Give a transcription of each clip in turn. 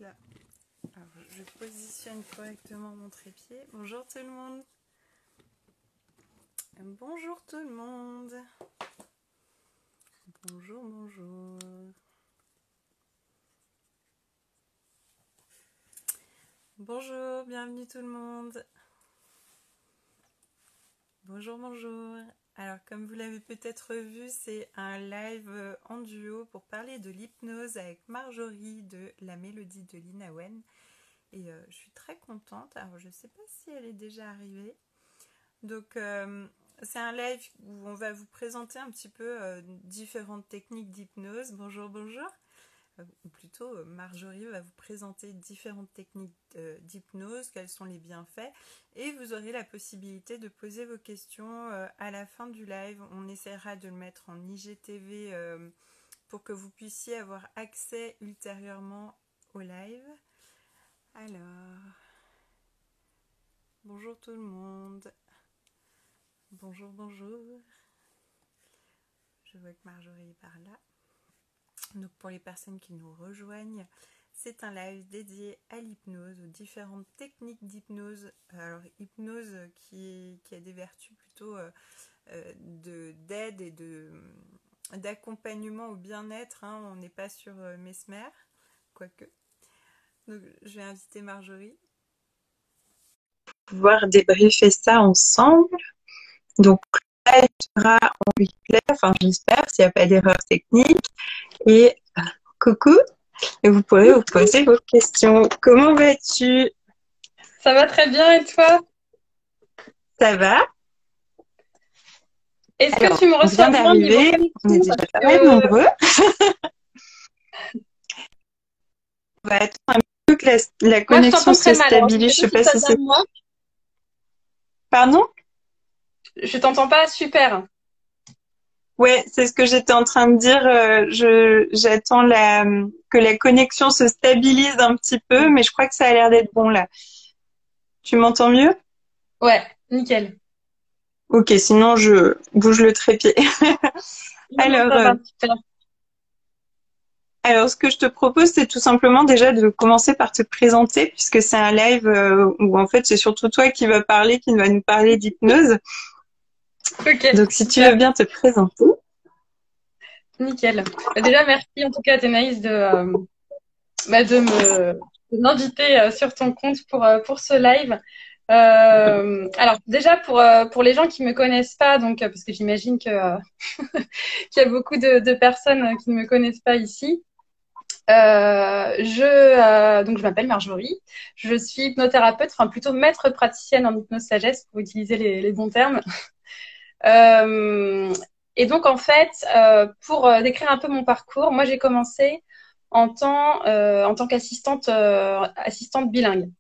là. Alors, je positionne correctement mon trépied. Bonjour tout le monde. Bonjour tout le monde. Bonjour, bonjour. Bonjour, bienvenue tout le monde. Bonjour, bonjour. Alors, comme vous l'avez peut-être vu, c'est un live en duo pour parler de l'hypnose avec Marjorie de La Mélodie de Lina Wen. Et je suis très contente. Alors, je ne sais pas si elle est déjà arrivée. Donc, c'est un live où on va vous présenter un petit peu différentes techniques d'hypnose. Bonjour, bonjour. Ou plutôt, Marjorie va vous présenter différentes techniques d'hypnose, quels sont les bienfaits. Et vous aurez la possibilité de poser vos questions à la fin du live. On essaiera de le mettre en IGTV pour que vous puissiez avoir accès ultérieurement au live. Alors, bonjour tout le monde. Bonjour, bonjour. Je vois que Marjorie est par là. Donc pour les personnes qui nous rejoignent, c'est un live dédié à l'hypnose, aux différentes techniques d'hypnose. Alors hypnose qui a des vertus plutôt d'aide et d'accompagnement au bien-être. Hein. On n'est pas sur Mesmer, quoique. Donc je vais inviter Marjorie. Pouvoir débriefer ça ensemble. Donc là, il sera en replay, enfin j'espère, s'il n'y a pas d'erreur technique. Et coucou, et vous pourrez vous poser vos questions. Comment vas-tu? Ça va très bien et toi? Ça va? Est-ce que Alors, tu me on vient reçois bien niveau d'arriver, on est connexion? déjà Parce pas mal que nombreux. On va attendre un peu que la moi je connexion t'entends se très mal. Alors je ne stabilise. sais Je pas sais si pas ça si vient c'est... de moi. Pardon? Je t'entends pas super. Ouais, c'est ce que j'étais en train de dire. J'attends que la connexion se stabilise un petit peu, mais je crois que ça a l'air d'être bon là. Tu m'entends mieux? Ouais, nickel. Ok, sinon je bouge le trépied. Non, non, Alors, ça va, super. Alors, ce que je te propose, c'est tout simplement déjà de commencer par te présenter, puisque c'est un live où en fait c'est surtout toi qui va parler, qui va nous parler d'hypnose. Ok, Donc, si tu super, veux bien te présenter. nickel. Déjà, merci en tout cas, Athénaïs, de m'inviter sur ton compte pour ce live. Alors déjà pour les gens qui me connaissent pas, donc parce que j'imagine que qu'il y a beaucoup de personnes qui ne me connaissent pas ici. Donc je m'appelle Marjorie, je suis hypnothérapeute, enfin plutôt maître praticienne en hypnose sagesse pour utiliser les bons termes. Euh, et donc en fait, pour décrire un peu mon parcours, moi j'ai commencé en tant qu'assistante assistante bilingue.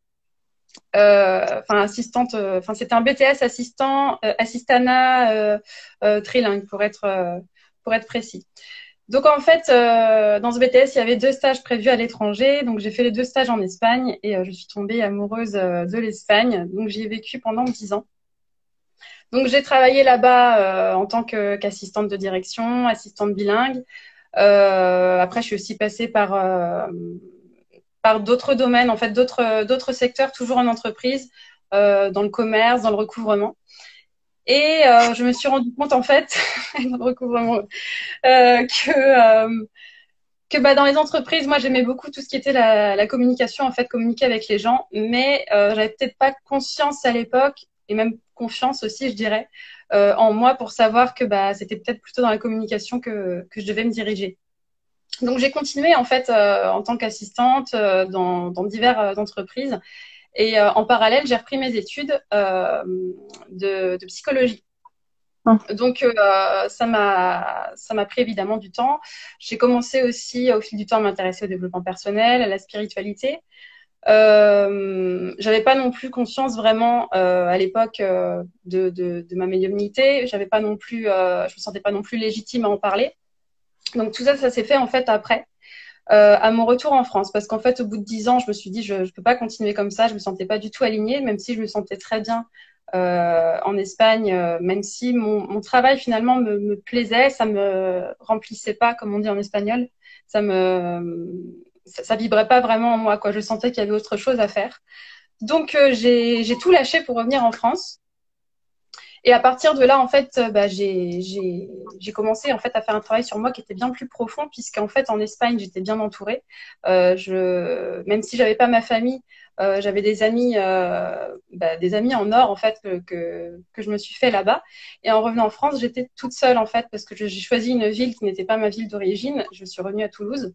Enfin c'était un BTS assistant assistana trilingue pour être précis. Donc en fait, dans ce BTS, il y avait 2 stages prévus à l'étranger. Donc j'ai fait les 2 stages en Espagne et je suis tombée amoureuse de l'Espagne. Donc j'y ai vécu pendant 10 ans. Donc j'ai travaillé là-bas en tant qu'assistante de direction, assistante bilingue. Après, je suis aussi passée par d'autres domaines, en fait, d'autres secteurs, toujours en entreprise, dans le commerce, dans le recouvrement. Et je me suis rendu compte, en fait, dans le recouvrement, que bah, dans les entreprises, moi, j'aimais beaucoup tout ce qui était la communication, en fait, communiquer avec les gens, mais j'avais peut-être pas conscience à l'époque, et même confiance aussi, je dirais, en moi pour savoir que bah, c'était peut-être plutôt dans la communication que je devais me diriger. Donc, j'ai continué, en fait, en tant qu'assistante dans diverses entreprises, et en parallèle, j'ai repris mes études de psychologie. Donc ça m'a pris évidemment du temps. J'ai commencé aussi au fil du temps à m'intéresser au développement personnel, à la spiritualité. J'avais pas non plus conscience vraiment à l'époque de ma médiumnité. J'avais pas non plus, je me sentais pas non plus légitime à en parler. Donc tout ça, ça s'est fait en fait après. À mon retour en France, parce qu'en fait, au bout de 10 ans, je me suis dit, je ne peux pas continuer comme ça, je me sentais pas du tout alignée, même si je me sentais très bien en Espagne, même si mon travail finalement me plaisait, ça me remplissait pas, comme on dit en espagnol, ça me ça vibrait pas vraiment en moi, quoi. Je sentais qu'il y avait autre chose à faire. Donc j'ai tout lâché pour revenir en France. Et à partir de là, en fait, j'ai commencé en fait à faire un travail sur moi qui était bien plus profond, puisqu'en fait en Espagne j'étais bien entourée. Même si j'avais pas ma famille, j'avais des amis en or en fait que je me suis fait là-bas. Et en revenant en France, j'étais toute seule en fait parce que j'ai choisi une ville qui n'était pas ma ville d'origine. Je suis revenue à Toulouse.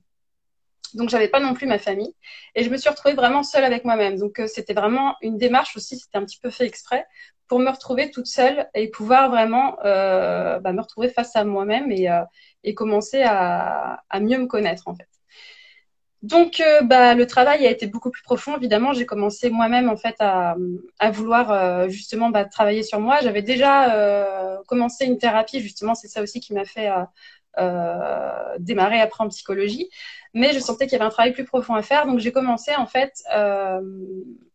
Donc, j'avais pas non plus ma famille. Et je me suis retrouvée vraiment seule avec moi-même. Donc, c'était vraiment une démarche aussi, c'était un petit peu fait exprès pour me retrouver toute seule et pouvoir vraiment me retrouver face à moi-même et commencer à mieux me connaître, en fait. Donc, le travail a été beaucoup plus profond. Évidemment, j'ai commencé moi-même en fait à vouloir justement travailler sur moi. J'avais déjà commencé une thérapie, justement, c'est ça aussi qui m'a fait démarrer après en psychologie. Mais je sentais qu'il y avait un travail plus profond à faire, donc j'ai commencé en fait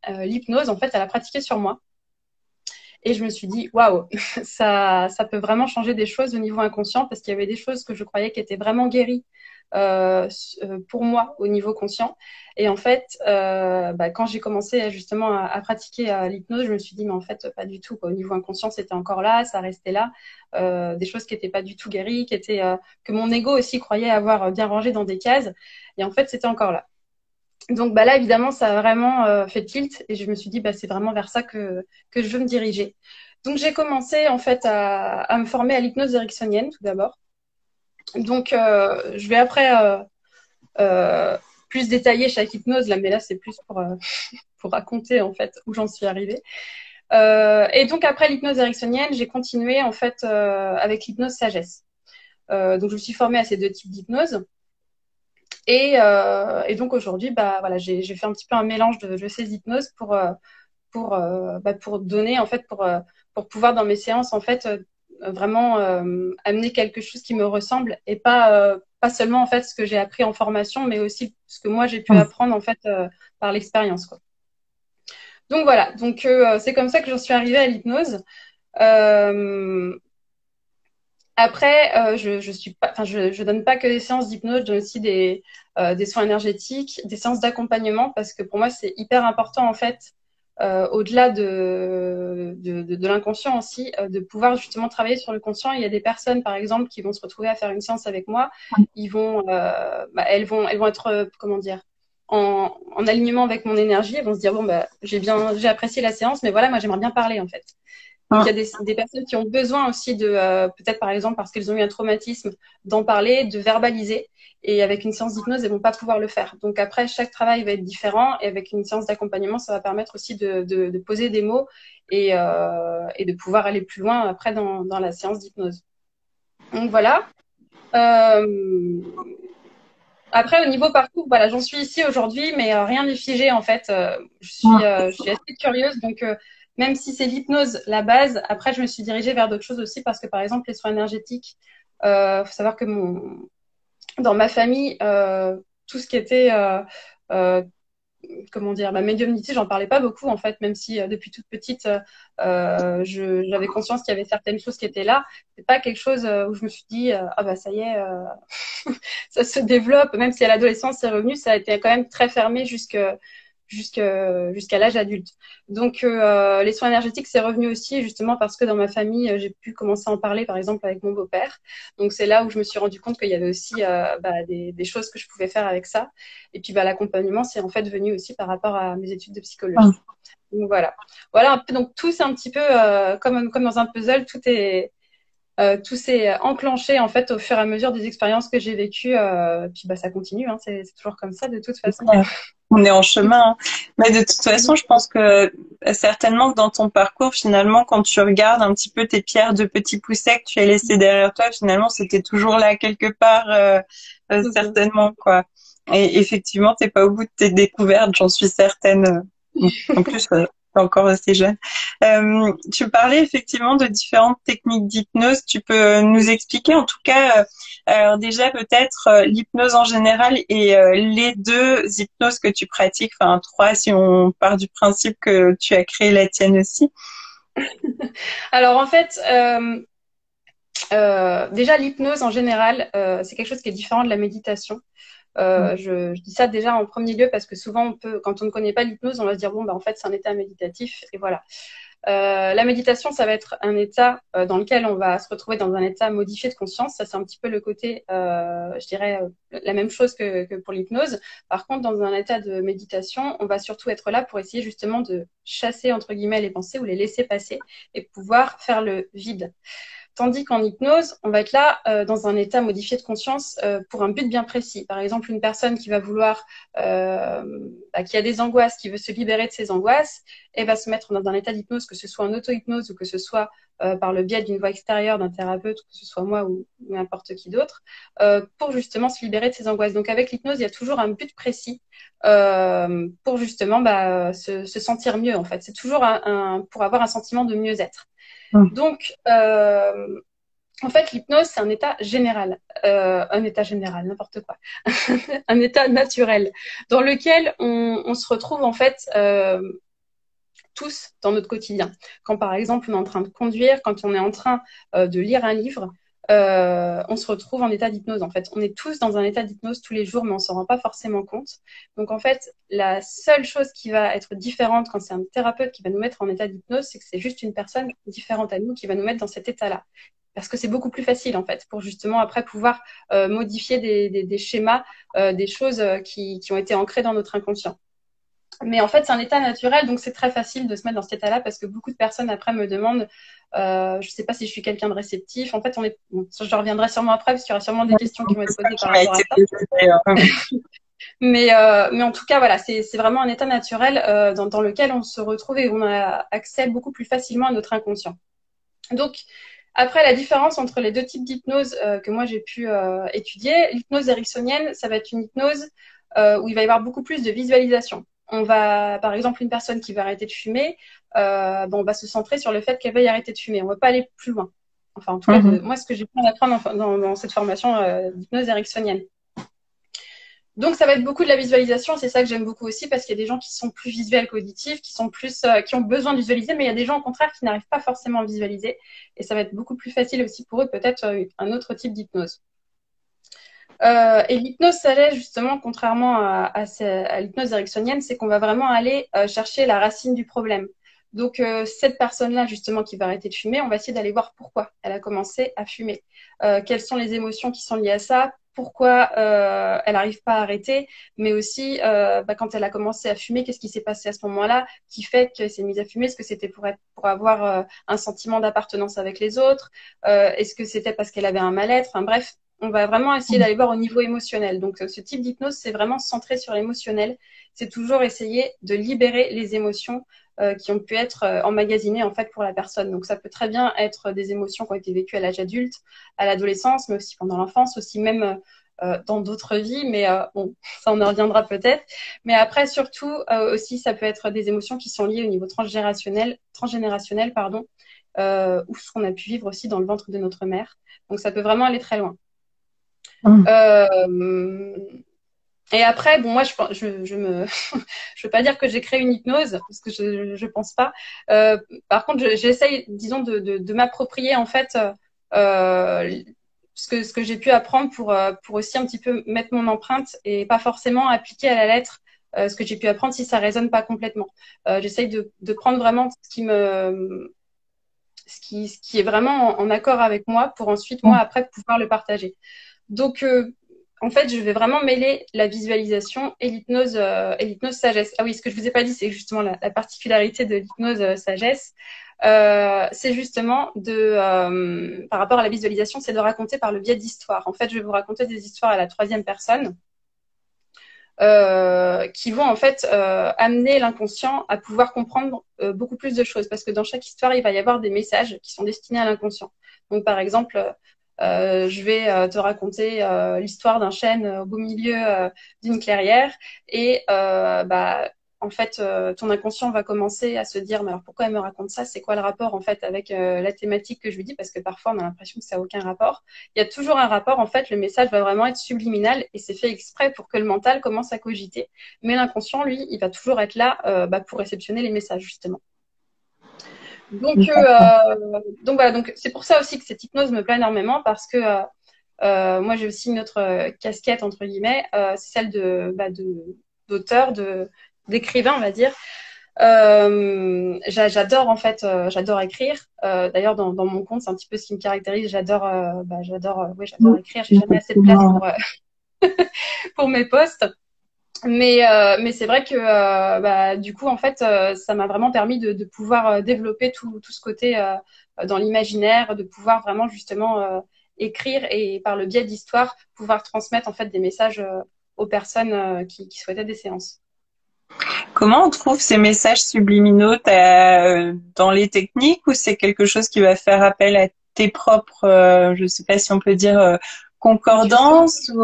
l'hypnose en fait à la pratiquer sur moi. Et je me suis dit waouh, ça peut vraiment changer des choses au niveau inconscient parce qu'il y avait des choses que je croyais qui étaient vraiment guéries pour moi au niveau conscient. Et en fait, quand j'ai commencé justement à pratiquer l'hypnose, je me suis dit, mais en fait, pas du tout, quoi. Au niveau inconscient, c'était encore là, ça restait là. Des choses qui n'étaient pas du tout guéries, que mon ego aussi croyait avoir bien rangé dans des cases. Et en fait, c'était encore là. Donc là, évidemment, ça a vraiment fait tilt et je me suis dit, c'est vraiment vers ça que je veux me diriger. Donc j'ai commencé en fait à me former à l'hypnose ericksonienne tout d'abord. Donc je vais après plus détailler chaque hypnose là, mais là c'est plus pour raconter en fait où j'en suis arrivée. Et donc après l'hypnose ericksonienne, j'ai continué en fait avec l'hypnose sagesse. Donc je me suis formée à ces deux types d'hypnose. Et donc aujourd'hui, voilà, j'ai fait un petit peu un mélange de ces hypnoses pour donner en fait pour pouvoir dans mes séances en fait vraiment amener quelque chose qui me ressemble et pas seulement en fait ce que j'ai appris en formation, mais aussi ce que moi j'ai pu apprendre en fait par l'expérience, quoi. Donc voilà, donc c'est comme ça que j'en suis arrivée à l'hypnose. Euh, Après, je donne pas que des séances d'hypnose, je donne aussi des soins énergétiques, des séances d'accompagnement parce que pour moi c'est hyper important en fait, au-delà de l'inconscient aussi, de pouvoir justement travailler sur le conscient. Il y a des personnes par exemple qui vont se retrouver à faire une séance avec moi, elles vont être comment dire en alignement avec mon énergie, elles vont se dire bon j'ai apprécié la séance, mais voilà moi j'aimerais bien parler en fait. Donc, il y a des personnes qui ont besoin aussi peut-être par exemple parce qu'elles ont eu un traumatisme, d'en parler, de verbaliser. Et avec une séance d'hypnose, elles vont pas pouvoir le faire. Donc après, chaque travail va être différent. Et avec une séance d'accompagnement, ça va permettre aussi de poser des mots et de pouvoir aller plus loin après dans la séance d'hypnose. Donc voilà. Après, au niveau parcours, voilà, j'en suis ici aujourd'hui, mais rien n'est figé en fait. Je suis assez curieuse, donc même si c'est l'hypnose la base, après je me suis dirigée vers d'autres choses aussi parce que par exemple les soins énergétiques, faut savoir que dans ma famille, tout ce qui était comment dire, ma médiumnité, j'en parlais pas beaucoup en fait, même si depuis toute petite, j'avais conscience qu'il y avait certaines choses qui étaient là. C'est pas quelque chose où je me suis dit ah bah ça y est, ça se développe. Même si à l'adolescence c'est revenu, ça a été quand même très fermé jusqu'à l'âge adulte. Donc les soins énergétiques c'est revenu aussi justement parce que dans ma famille j'ai pu commencer à en parler par exemple avec mon beau-père. Donc c'est là où je me suis rendu compte qu'il y avait aussi des choses que je pouvais faire avec ça. Et puis l'accompagnement c'est en fait venu aussi par rapport à mes études de psychologie. Donc voilà un peu, donc tout c'est un petit peu comme dans un puzzle, tout s'est enclenché en fait au fur et à mesure des expériences que j'ai vécues. Puis ça continue, hein, c'est toujours comme ça de toute façon. On est en chemin, hein. Mais de toute façon, je pense que certainement que dans ton parcours, finalement, quand tu regardes un petit peu tes pierres de petits poussets que tu as laissées derrière toi, finalement, c'était toujours là quelque part, certainement, quoi. Et effectivement, t'es pas au bout de tes découvertes, j'en suis certaine. En plus, t'es encore assez jeune. Tu parlais effectivement de différentes techniques d'hypnose. Tu peux nous expliquer, en tout cas, alors déjà peut-être l'hypnose en général et les deux hypnoses que tu pratiques, enfin trois si on part du principe que tu as créé la tienne aussi. Alors en fait, déjà l'hypnose en général, c'est quelque chose qui est différent de la méditation. Je dis ça déjà en premier lieu parce que souvent, quand on ne connaît pas l'hypnose, on va se dire, bon, bah, en fait, c'est un état méditatif et voilà. La méditation, ça va être un état dans lequel on va se retrouver dans un état modifié de conscience. Ça, c'est un petit peu le côté, je dirais, la même chose que pour l'hypnose. Par contre, dans un état de méditation, on va surtout être là pour essayer justement de chasser, entre guillemets, les pensées ou les laisser passer et pouvoir faire le vide. Tandis qu'en hypnose, on va être là dans un état modifié de conscience pour un but bien précis. Par exemple, une personne qui va vouloir, qui a des angoisses, qui veut se libérer de ses angoisses, elle va se mettre dans un état d'hypnose, que ce soit en auto-hypnose ou que ce soit par le biais d'une voix extérieure, d'un thérapeute, que ce soit moi ou n'importe qui d'autre, pour justement se libérer de ses angoisses. Donc avec l'hypnose, il y a toujours un but précis pour justement se sentir mieux en fait. C'est toujours pour avoir un sentiment de mieux-être. Donc, en fait, l'hypnose, c'est un état général, n'importe quoi, un état naturel, dans lequel on se retrouve en fait tous dans notre quotidien. Quand par exemple on est en train de conduire, quand on est en train de lire un livre, on se retrouve en état d'hypnose. En fait, on est tous dans un état d'hypnose tous les jours, mais on s'en rend pas forcément compte. Donc en fait, la seule chose qui va être différente quand c'est un thérapeute qui va nous mettre en état d'hypnose, c'est que c'est juste une personne différente à nous qui va nous mettre dans cet état-là. Parce que c'est beaucoup plus facile en fait pour justement après pouvoir modifier des schémas, des choses qui ont été ancrées dans notre inconscient. Mais en fait, c'est un état naturel, donc c'est très facile de se mettre dans cet état-là parce que beaucoup de personnes après me demandent, je sais pas si je suis quelqu'un de réceptif. En fait, je reviendrai sûrement après parce qu'il y aura sûrement des questions qui vont être posées par rapport à ça. Mais en tout cas, voilà, c'est vraiment un état naturel dans lequel on se retrouve et on a accès beaucoup plus facilement à notre inconscient. Donc, après, la différence entre les deux types d'hypnose que moi j'ai pu étudier, l'hypnose ericksonienne, ça va être une hypnose où il va y avoir beaucoup plus de visualisation. On va, par exemple, une personne qui va arrêter de fumer, on va se centrer sur le fait qu'elle veuille arrêter de fumer. On ne va pas aller plus loin. Enfin, en tout cas, moi, ce que j'ai pu apprendre dans cette formation d'hypnose ericksonienne. Donc, ça va être beaucoup de la visualisation. C'est ça que j'aime beaucoup aussi parce qu'il y a des gens qui sont plus visuels qu'auditifs, qui ont besoin de visualiser, mais il y a des gens, au contraire, qui n'arrivent pas forcément à visualiser. Et ça va être beaucoup plus facile aussi pour eux, peut-être, un autre type d'hypnose. Et l'hypnose sagesse, justement, contrairement à l'hypnose ericksonienne, c'est qu'on va vraiment aller chercher la racine du problème. Donc, cette personne-là, justement, qui va arrêter de fumer, on va essayer d'aller voir pourquoi elle a commencé à fumer. Quelles sont les émotions qui sont liées à ça? Pourquoi elle n'arrive pas à arrêter? Mais aussi, quand elle a commencé à fumer, qu'est-ce qui s'est passé à ce moment-là qui fait qu'elle s'est mise à fumer? Est-ce que c'était pour avoir un sentiment d'appartenance avec les autres? Est-ce que c'était parce qu'elle avait un mal-être? Enfin bref, on va vraiment essayer d'aller voir au niveau émotionnel. Donc, ce type d'hypnose, c'est vraiment centré sur l'émotionnel. C'est toujours essayer de libérer les émotions qui ont pu être emmagasinées en fait pour la personne. Donc, ça peut très bien être des émotions qui ont été vécues à l'âge adulte, à l'adolescence, mais aussi pendant l'enfance, aussi même dans d'autres vies. Mais bon, ça, on en reviendra peut-être. Mais après, surtout, aussi, ça peut être des émotions qui sont liées au niveau transgénérationnel, pardon, ou ce qu'on a pu vivre aussi dans le ventre de notre mère. Donc, ça peut vraiment aller très loin. Et après, bon, moi, je veux pas dire que j'ai créé une hypnose parce que je pense pas. Par contre, j'essaye, disons, de m'approprier en fait ce que j'ai pu apprendre pour aussi un petit peu mettre mon empreinte et pas forcément appliquer à la lettre ce que j'ai pu apprendre si ça résonne pas complètement. J'essaye de prendre vraiment ce qui est vraiment en accord avec moi pour ensuite moi après pouvoir le partager. Donc en fait, je vais vraiment mêler la visualisation et l'hypnose sagesse. Ah oui, ce que je vous ai pas dit, c'est justement la particularité de l'hypnose sagesse. C'est justement par rapport à la visualisation, c'est de raconter par le biais d'histoires. En fait, je vais vous raconter des histoires à la troisième personne qui vont en fait amener l'inconscient à pouvoir comprendre beaucoup plus de choses. Parce que dans chaque histoire, il va y avoir des messages qui sont destinés à l'inconscient. Donc, par exemple, je vais te raconter l'histoire d'un chêne au beau milieu d'une clairière et en fait ton inconscient va commencer à se dire mais alors pourquoi elle me raconte ça, c'est quoi le rapport en fait avec la thématique que je lui dis, parce que parfois on a l'impression que ça n'a aucun rapport. Il y a toujours un rapport, en fait le message va vraiment être subliminal et c'est fait exprès pour que le mental commence à cogiter, mais l'inconscient lui il va toujours être là pour réceptionner les messages justement. Donc voilà, donc c'est pour ça aussi que cette hypnose me plaît énormément parce que Moi, j'ai aussi une autre casquette, entre guillemets, c'est celle d'auteur, d'écrivain, on va dire. J'adore en fait, j'adore écrire. D'ailleurs, dans mon compte, c'est un petit peu ce qui me caractérise. J'adore écrire. J'ai jamais assez de place pour mes posts. Mais c'est vrai que du coup, en fait, ça m'a vraiment permis de pouvoir développer tout ce côté dans l'imaginaire, de pouvoir vraiment justement écrire et par le biais d'histoires, pouvoir transmettre en fait des messages aux personnes qui souhaitaient des séances. Comment on trouve ces messages subliminaux dans les techniques, ou c'est quelque chose qui va faire appel à tes propres, je sais pas si on peut dire concordances ou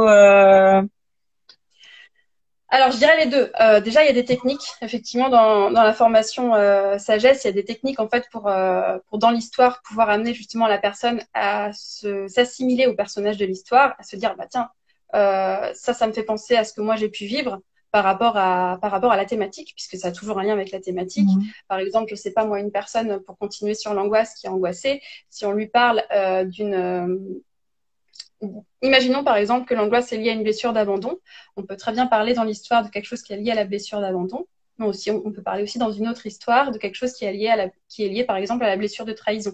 Alors, je dirais les deux. Déjà, il y a des techniques. Effectivement, dans la formation sagesse, il y a des techniques en fait pour dans l'histoire pouvoir amener justement la personne à s'assimiler au personnage de l'histoire, à se dire bah tiens, ça me fait penser à ce que moi j'ai pu vivre par rapport à la thématique, puisque ça a toujours un lien avec la thématique. Par exemple, je sais pas moi, une personne, pour continuer sur l'angoisse, qui est angoissée, si on lui parle imaginons par exemple que l'angoisse est liée à une blessure d'abandon. On peut très bien parler dans l'histoire de quelque chose qui est lié à la blessure d'abandon. Mais aussi, on peut parler aussi dans une autre histoire de quelque chose qui est lié par exemple à la blessure de trahison.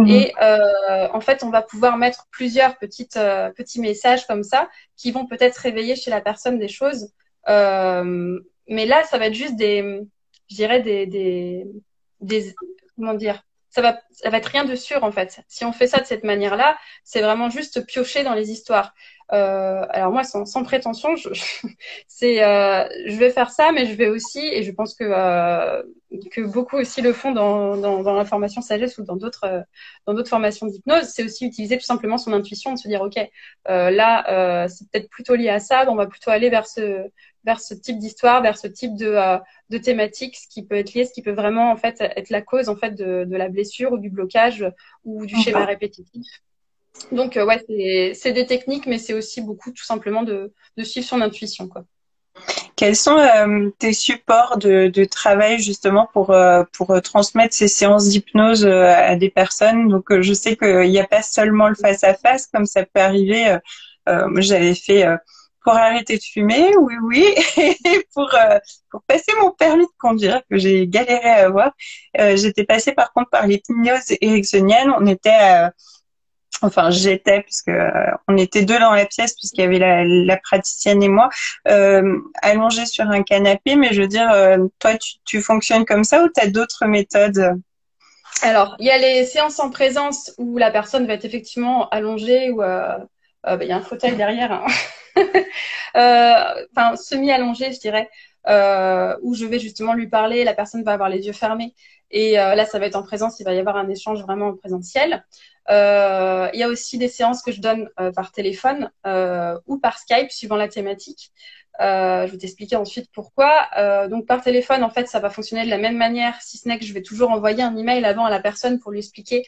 Et en fait, on va pouvoir mettre plusieurs petits messages comme ça qui vont peut-être réveiller chez la personne des choses. Mais là, ça va être juste je dirais comment dire, ça va être rien de sûr en fait. Si on fait ça de cette manière-là, c'est vraiment juste piocher dans les histoires. Alors moi, sans prétention, je vais faire ça, mais je vais aussi, et je pense que beaucoup aussi le font dans la formation sagesse ou dans d'autres formations d'hypnose, c'est aussi utiliser tout simplement son intuition, de se dire ok, là c'est peut-être plutôt lié à ça, donc on va plutôt aller vers ce type d'histoire, vers ce type de thématique, ce qui peut être lié, ce qui peut vraiment en fait être la cause en fait de la blessure ou du blocage ou du schéma répétitif. Donc ouais, c'est des techniques, mais c'est aussi beaucoup tout simplement de suivre son intuition, quoi. Quels sont tes supports de travail justement pour transmettre ces séances d'hypnose à des personnes? Donc je sais qu'il n'y a pas seulement le face à face comme ça peut arriver. Moi j'avais fait pour arrêter de fumer, oui, et pour passer mon permis de conduire que j'ai galéré à avoir. J'étais passée par contre par l'hypnose ericksonienne. On était Enfin, j'étais, puisque on était deux dans la pièce, puisqu'il y avait la praticienne et moi, allongés sur un canapé. Mais je veux dire, toi, tu fonctionnes comme ça ou tu as d'autres méthodes? Alors, il y a les séances en présence où la personne va être effectivement allongée ou il y a un fauteuil derrière, hein. Enfin semi-allongée, je dirais, où je vais justement lui parler. La personne va avoir les yeux fermés. Et là, ça va être en présence, il va y avoir un échange vraiment en présentiel. Il y a aussi des séances que je donne par téléphone ou par Skype, suivant la thématique. Je vais t'expliquer ensuite pourquoi. Donc par téléphone, en fait, ça va fonctionner de la même manière, si ce n'est que je vais toujours envoyer un email avant à la personne pour lui expliquer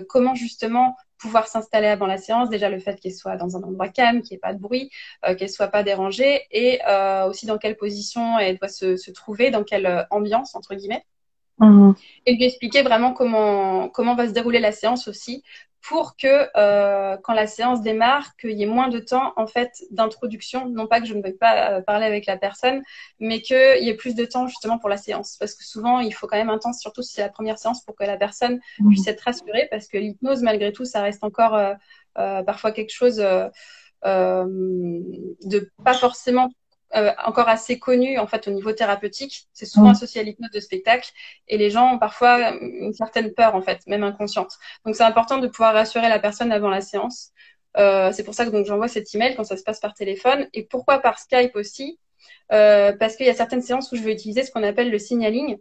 comment justement pouvoir s'installer avant la séance. Déjà le fait qu'elle soit dans un endroit calme, qu'il n'y ait pas de bruit, qu'elle soit pas dérangée, et aussi dans quelle position elle doit se trouver, dans quelle ambiance entre guillemets. Et lui expliquer vraiment comment va se dérouler la séance aussi, pour que quand la séance démarre, qu'il y ait moins de temps en fait d'introduction, non pas que je ne veuille pas parler avec la personne, mais qu'il y ait plus de temps justement pour la séance, parce que souvent il faut quand même un temps, surtout si c'est la première séance, pour que la personne puisse être rassurée, parce que l'hypnose malgré tout ça reste encore parfois quelque chose de pas forcément encore assez connu en fait au niveau thérapeutique. C'est souvent associé à l'hypnose de spectacle et les gens ont parfois une certaine peur en fait, même inconsciente. Donc c'est important de pouvoir rassurer la personne avant la séance. C'est pour ça que donc j'envoie cet email quand ça se passe par téléphone. Et pourquoi par Skype aussi? Parce qu'il y a certaines séances où je vais utiliser ce qu'on appelle le signaling.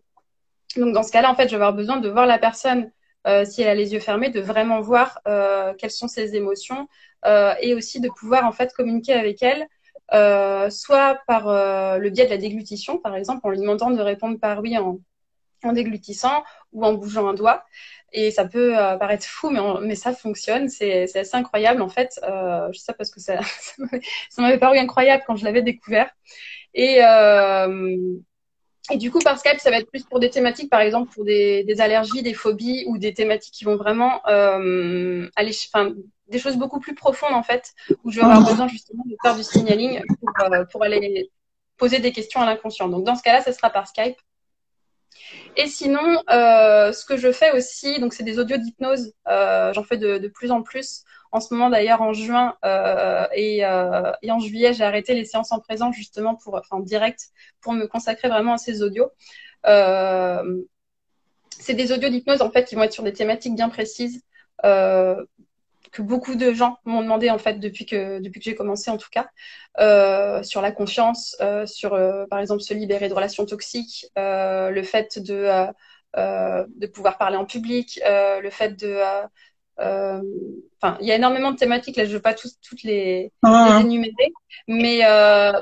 Donc dans ce cas-là, en fait, je vais avoir besoin de voir la personne si elle a les yeux fermés, de vraiment voir quelles sont ses émotions et aussi de pouvoir en fait communiquer avec elle. Soit par le biais de la déglutition, par exemple, en lui demandant de répondre par oui en déglutissant ou en bougeant un doigt. Et ça peut paraître fou, mais ça fonctionne. C'est assez incroyable, en fait. Je sais parce que ça m'avait paru incroyable quand je l'avais découvert. Et Et du coup, par Skype, ça va être plus pour des thématiques, par exemple, pour des allergies, des phobies ou des thématiques qui vont vraiment aller, enfin, des choses beaucoup plus profondes, en fait, où je vais avoir besoin justement de faire du signaling pour aller poser des questions à l'inconscient. Donc, dans ce cas-là, ça sera par Skype. Et sinon, ce que je fais aussi, donc c'est des audios d'hypnose. J'en fais de plus en plus. En ce moment, d'ailleurs, en juin et en juillet, j'ai arrêté les séances en présence justement en direct, pour me consacrer vraiment à ces audios. C'est des audios d'hypnose en fait qui vont être sur des thématiques bien précises. Que beaucoup de gens m'ont demandé en fait depuis que j'ai commencé en tout cas, sur la confiance, sur par exemple se libérer de relations toxiques, le fait de pouvoir parler en public, le fait enfin, il y a énormément de thématiques là, je ne veux pas toutes les énumérer, mais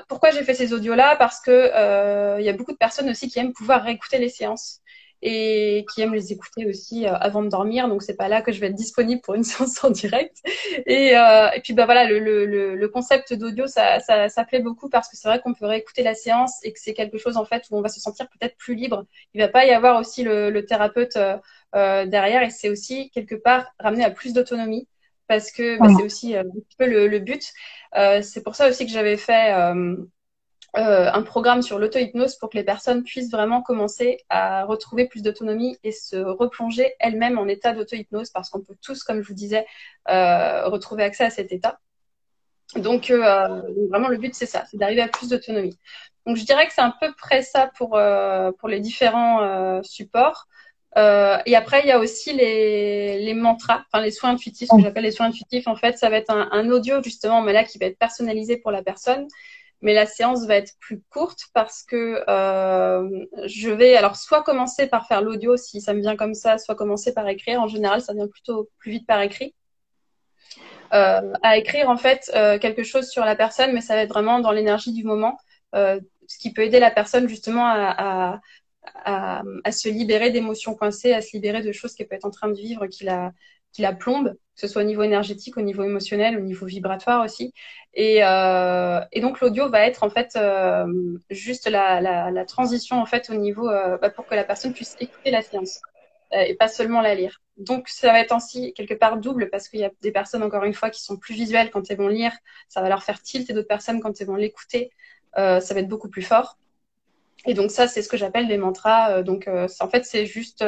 pourquoi j'ai fait ces audios-là? Parce que il y a beaucoup de personnes aussi qui aiment pouvoir réécouter les séances et qui aiment les écouter aussi avant de dormir. Donc c'est pas là que je vais être disponible pour une séance en direct. Et puis bah voilà, le concept d'audio, ça plaît beaucoup parce que c'est vrai qu'on peut réécouter la séance et que c'est quelque chose en fait où on va se sentir peut-être plus libre. Il va pas y avoir aussi le thérapeute derrière, et c'est aussi quelque part ramener à plus d'autonomie parce que bah, c'est aussi un petit peu le but. C'est pour ça aussi que j'avais fait un programme sur l'auto-hypnose pour que les personnes puissent vraiment commencer à retrouver plus d'autonomie et se replonger elles-mêmes en état d'auto-hypnose, parce qu'on peut tous, comme je vous disais, retrouver accès à cet état. Donc vraiment, le but, c'est ça, c'est d'arriver à plus d'autonomie. Donc, je dirais que c'est à peu près ça pour les différents supports. Et après, il y a aussi les mantras, enfin les soins intuitifs, ce que j'appelle les soins intuitifs. En fait, ça va être un audio, justement, mais là, qui va être personnalisé pour la personne. Mais la séance va être plus courte parce que je vais alors soit commencer par faire l'audio si ça me vient comme ça, soit commencer par écrire. En général, ça vient plutôt plus vite par écrit. À écrire en fait quelque chose sur la personne, mais ça va être vraiment dans l'énergie du moment, ce qui peut aider la personne justement à se libérer d'émotions coincées, à se libérer de choses qu'elle peut être en train de vivre, qui la plombe, que ce soit au niveau énergétique, au niveau émotionnel, au niveau vibratoire aussi. Et donc l'audio va être en fait juste la transition en fait au niveau pour que la personne puisse écouter la séance et pas seulement la lire. Donc ça va être ainsi quelque part double, parce qu'il y a des personnes encore une fois qui sont plus visuelles quand elles vont lire, ça va leur faire tilt, et d'autres personnes quand elles vont l'écouter, ça va être beaucoup plus fort. Et donc ça, c'est ce que j'appelle des mantras. En fait, c'est juste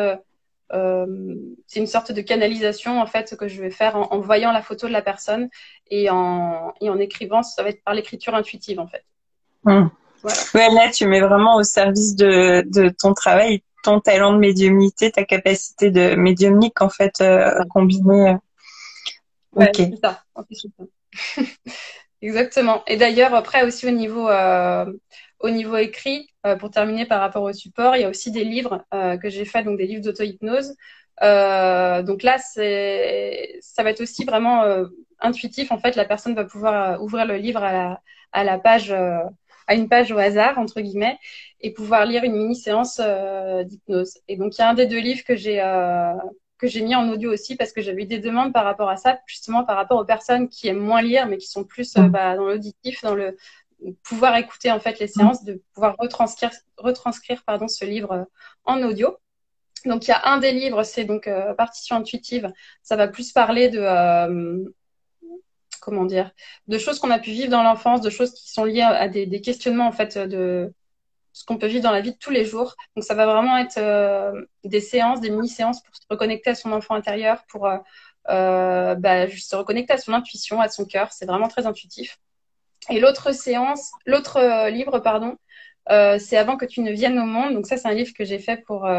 c'est une sorte de canalisation en fait que je vais faire en voyant la photo de la personne et en écrivant. Ça va être par l'écriture intuitive en fait. Voilà. Ouais, là, tu mets vraiment au service de ton travail, ton talent de médiumnité, ta capacité de médiumnique en fait combinée. Ouais, Ok. c'est ça. Exactement. Et d'ailleurs, après aussi au niveau écrit, pour terminer par rapport au support, il y a aussi des livres que j'ai fait, donc des livres d'auto-hypnose. Donc là, ça va être aussi vraiment intuitif. En fait, la personne va pouvoir ouvrir le livre à la page, à une page au hasard, entre guillemets, et pouvoir lire une mini-séance d'hypnose. Et donc, il y a un des deux livres que j'ai mis en audio aussi, parce que j'avais eu des demandes par rapport à ça, justement par rapport aux personnes qui aiment moins lire, mais qui sont plus dans l'auditif, dans le pouvoir écouter en fait les séances, de pouvoir retranscrire ce livre en audio. Donc il y a un des livres, c'est donc Partition intuitive. Ça va plus parler de comment dire, de choses qu'on a pu vivre dans l'enfance, de choses qui sont liées à des questionnements en fait de ce qu'on peut vivre dans la vie de tous les jours. Donc ça va vraiment être des séances, des mini-séances pour se reconnecter à son enfant intérieur, pour juste se reconnecter à son intuition, à son cœur. C'est vraiment très intuitif. Et l'autre livre, pardon, c'est Avant que tu ne viennes au monde. Donc ça, c'est un livre que j'ai fait pour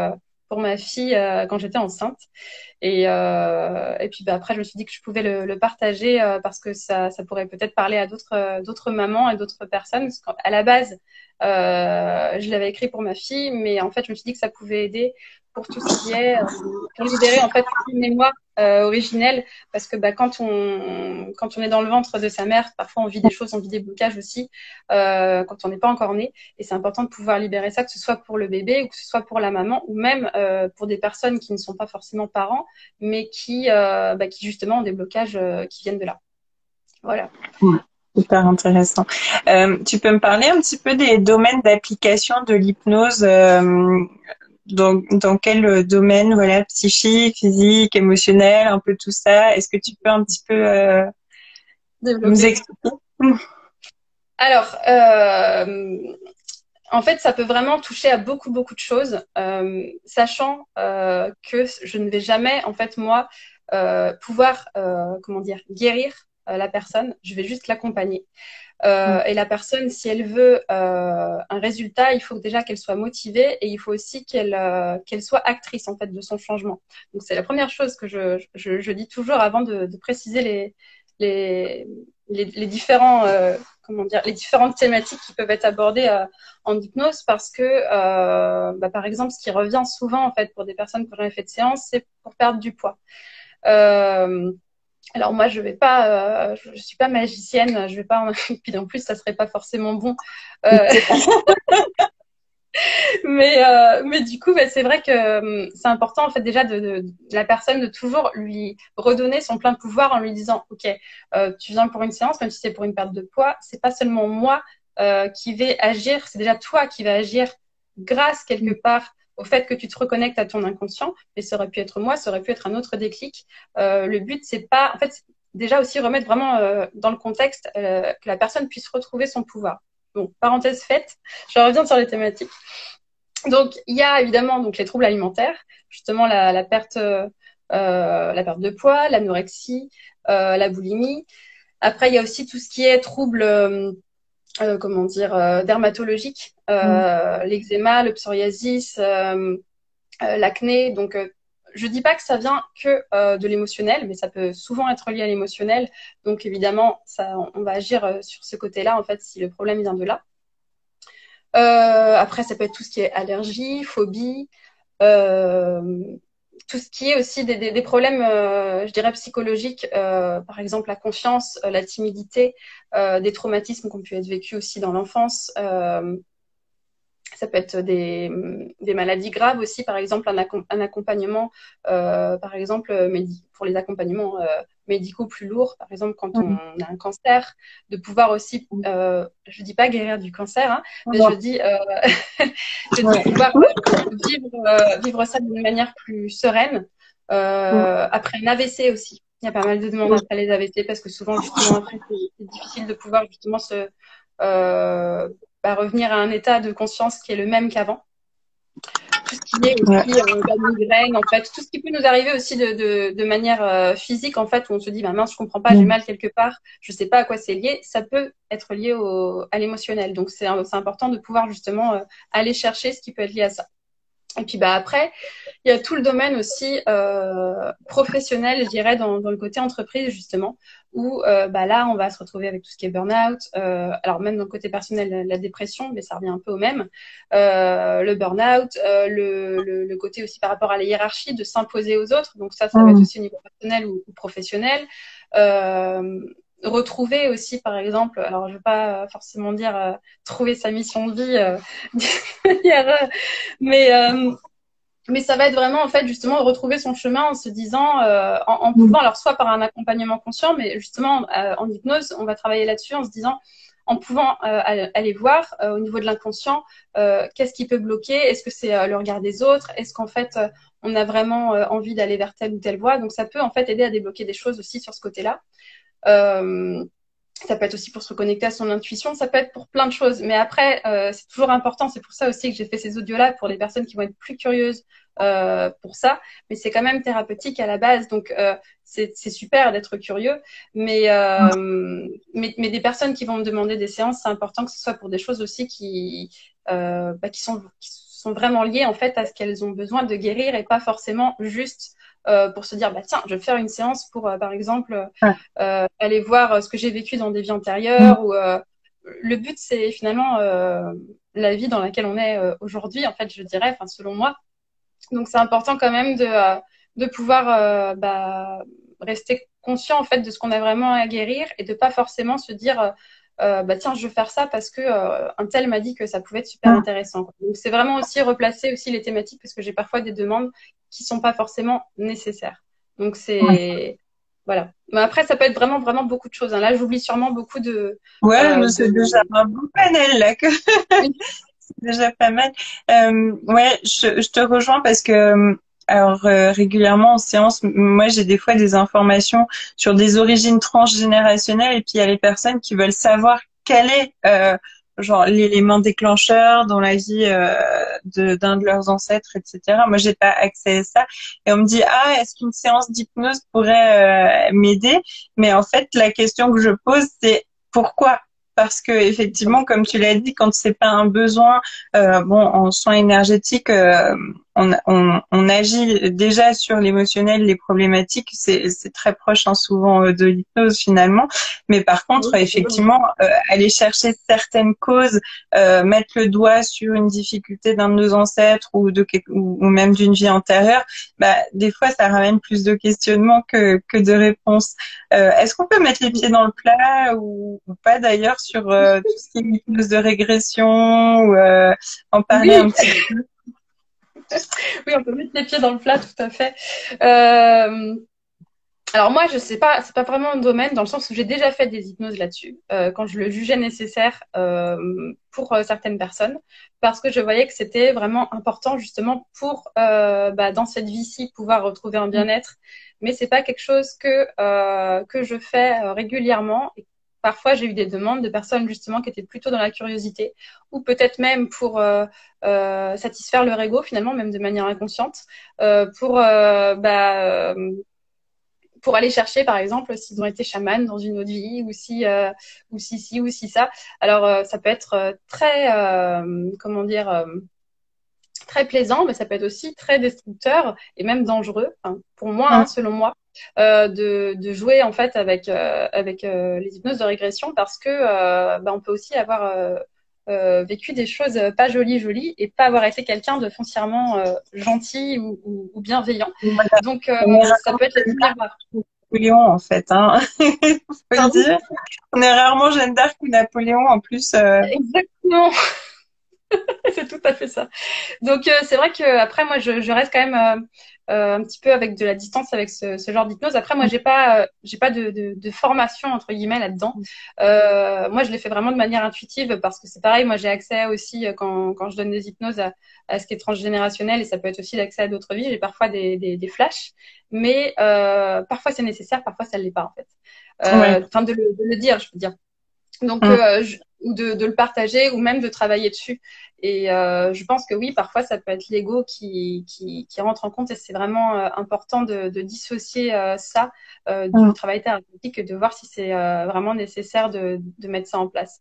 ma fille quand j'étais enceinte. Et puis après, je me suis dit que je pouvais le partager parce que ça pourrait peut-être parler à d'autres mamans et d'autres personnes. Parce qu'à la base, je l'avais écrit pour ma fille, mais en fait, je me suis dit que ça pouvait aider pour tout ce qui est pour libérer en fait une mémoire originelle, parce que quand on est dans le ventre de sa mère, parfois on vit des choses, on vit des blocages aussi quand on n'est pas encore né, et c'est important de pouvoir libérer ça, que ce soit pour le bébé ou que ce soit pour la maman, ou même pour des personnes qui ne sont pas forcément parents, mais qui justement ont des blocages qui viennent de là. Voilà. Super intéressant. Tu peux me parler un petit peu des domaines d'application de l'hypnose, dans quel domaine, voilà, psychique, physique, émotionnel, un peu tout ça. Est-ce que tu peux un petit peu nous Développer. expliquer? Alors, en fait, ça peut vraiment toucher à beaucoup, beaucoup de choses, sachant que je ne vais jamais, en fait, moi, pouvoir, comment dire, guérir la personne. Je vais juste l'accompagner. Et la personne, si elle veut un résultat, il faut déjà qu'elle soit motivée et il faut aussi qu'elle soit actrice en fait de son changement. Donc c'est la première chose que je dis toujours avant de préciser les, les différents comment dire les différentes thématiques qui peuvent être abordées en hypnose parce que par exemple ce qui revient souvent en fait pour des personnes qui ont jamais fait de séance, c'est pour perdre du poids. Alors moi je vais pas, je suis pas magicienne, je vais pas, puis en plus ça serait pas forcément bon. Mais du coup c'est vrai que c'est important en fait déjà de la personne de toujours lui redonner son plein pouvoir en lui disant ok tu viens pour une séance même si c'est pour une perte de poids, c'est pas seulement moi qui vais agir, c'est déjà toi qui vas agir grâce quelque part au fait que tu te reconnectes à ton inconscient, mais ça aurait pu être moi, ça aurait pu être un autre déclic. Le but, c'est pas, en fait, déjà aussi remettre vraiment dans le contexte que la personne puisse retrouver son pouvoir. Bon, parenthèse faite, je reviens sur les thématiques. Donc, il y a évidemment donc les troubles alimentaires, justement la perte de poids, l'anorexie, la boulimie. Après, il y a aussi tout ce qui est troubles comment dire, dermatologiques, l'eczéma, le psoriasis, l'acné. Donc, je dis pas que ça vient que de l'émotionnel, mais ça peut souvent être lié à l'émotionnel. Donc, évidemment, ça, on va agir sur ce côté-là, en fait, si le problème vient de là. Après, ça peut être tout ce qui est allergie, phobie, tout ce qui est aussi des problèmes, je dirais, psychologiques, par exemple la confiance, la timidité, des traumatismes qui ont pu être vécus aussi dans l'enfance. Ça peut être des maladies graves aussi, par exemple un accompagnement, par exemple pour les accompagnements médicaux plus lourds, par exemple quand on a un cancer, de pouvoir aussi, je dis pas guérir du cancer, hein, mais je dis, je dis pouvoir vivre ça d'une manière plus sereine. Après un AVC aussi. Il y a pas mal de demandes après les AVC parce que souvent, justement, après, c'est difficile de pouvoir justement revenir à un état de conscience qui est le même qu'avant. Tout ce qui est aussi la migraine, en fait, tout ce qui peut nous arriver aussi de manière physique, en fait, où on se dit, bah, mince, je comprends pas, j'ai mal quelque part, je sais pas à quoi c'est lié, ça peut être lié à l'émotionnel. Donc, c'est important de pouvoir justement aller chercher ce qui peut être lié à ça. Et puis bah après, il y a tout le domaine aussi professionnel, je dirais, dans le côté entreprise justement, où là, on va se retrouver avec tout ce qui est burn-out. Alors même dans le côté personnel, la dépression, mais ça revient un peu au même. Le burn-out, le côté aussi par rapport à la hiérarchie, de s'imposer aux autres. Donc ça va être aussi au niveau personnel ou professionnel. Retrouver aussi, par exemple, alors je veux pas forcément dire trouver sa mission de vie, mais ça va être vraiment en fait justement retrouver son chemin en se disant en pouvant alors soit par un accompagnement conscient mais justement en hypnose on va travailler là-dessus en se disant en pouvant aller voir au niveau de l'inconscient qu'est-ce qui peut bloquer, est-ce que c'est le regard des autres, est-ce qu'en fait on a vraiment envie d'aller vers telle ou telle voie, donc ça peut en fait aider à débloquer des choses aussi sur ce côté-là. Ça peut être aussi pour se reconnecter à son intuition, ça peut être pour plein de choses. Mais après, c'est toujours important. C'est pour ça aussi que j'ai fait ces audios-là pour les personnes qui vont être plus curieuses pour ça. Mais c'est quand même thérapeutique à la base. Donc, c'est super d'être curieux. Mais des personnes qui vont me demander des séances, c'est important que ce soit pour des choses aussi qui sont vraiment liées en fait à ce qu'elles ont besoin de guérir et pas forcément juste pour se dire bah tiens je vais faire une séance pour par exemple aller voir ce que j'ai vécu dans des vies antérieures ou le but c'est finalement la vie dans laquelle on est aujourd'hui en fait je dirais enfin selon moi, donc c'est important quand même de pouvoir rester conscient en fait de ce qu'on a vraiment à guérir et de pas forcément se dire tiens je veux faire ça parce que un tel m'a dit que ça pouvait être super intéressant. Donc c'est vraiment aussi replacer aussi les thématiques parce que j'ai parfois des demandes qui sont pas forcément nécessaires. Donc c'est Voilà. Mais après, ça peut être vraiment, vraiment beaucoup de choses, hein. Là, j'oublie sûrement beaucoup Ouais, mais c'est déjà un bon panel là. Oui. C'est déjà pas mal. Ouais, je te rejoins parce que alors régulièrement en séance, moi j'ai des fois des informations sur des origines transgénérationnelles et puis il y a les personnes qui veulent savoir quel est genre l'élément déclencheur dans la vie d'un de leurs ancêtres, etc. Moi j'ai pas accès à ça et on me dit ah est-ce qu'une séance d'hypnose pourrait m'aider? Mais en fait la question que je pose c'est pourquoi? Parce que effectivement, comme tu l'as dit, quand c'est pas un besoin, bon, en soins énergétiques, on agit déjà sur l'émotionnel, les problématiques. C'est très proche, hein, souvent de l'hypnose finalement. Mais par contre, effectivement, aller chercher certaines causes, mettre le doigt sur une difficulté d'un de nos ancêtres ou même d'une vie antérieure, bah, des fois, ça ramène plus de questionnements que de réponses. Est-ce qu'on peut mettre les pieds dans le plat ou pas d'ailleurs sur tout ce qui est hypnose de régression ou en parler un Oui, petit peu? oui, on peut mettre les pieds dans le plat, tout à fait. Euh, Alors moi, je sais pas, c'est pas vraiment un domaine dans le sens où j'ai déjà fait des hypnoses là-dessus quand je le jugeais nécessaire pour certaines personnes parce que je voyais que c'était vraiment important justement pour dans cette vie-ci pouvoir retrouver un bien-être. Mais c'est pas quelque chose que je fais régulièrement. Et parfois, j'ai eu des demandes de personnes justement qui étaient plutôt dans la curiosité ou peut-être même pour satisfaire leur ego finalement, même de manière inconsciente, pour aller chercher, par exemple, s'ils ont été chamans dans une autre vie ou si ci ou si ça. Alors, ça peut être très, comment dire, très plaisant, mais ça peut être aussi très destructeur et même dangereux, enfin, pour moi, hein, selon moi, de jouer en fait avec les hypnoses de régression parce que on peut aussi avoir vécu des choses pas jolies et pas avoir été quelqu'un de foncièrement gentil ou bienveillant. Voilà. Donc, On est ça peut être la première. Napoléon en fait, hein. Faut le Pardon. dire. On est rarement Jeanne d'Arc ou Napoléon en plus. Exactement, c'est tout à fait ça. Donc c'est vrai que après moi je reste quand même un petit peu avec de la distance avec ce genre d'hypnose. Après moi j'ai pas de formation entre guillemets là-dedans. Moi je l'ai fait vraiment de manière intuitive parce que c'est pareil. Moi j'ai accès aussi quand je donne des hypnoses à ce qui est transgénérationnel et ça peut être aussi l'accès à d'autres vies. J'ai parfois des flashs, mais parfois c'est nécessaire, parfois ça ne l'est pas en fait. Ouais. Enfin de le dire, je veux dire. Donc, Mm. ou de le partager ou même de travailler dessus. Et je pense que oui, parfois, ça peut être l'ego qui rentre en compte et c'est vraiment important de dissocier ça du Mm. travail thérapeutique et de voir si c'est vraiment nécessaire de mettre ça en place.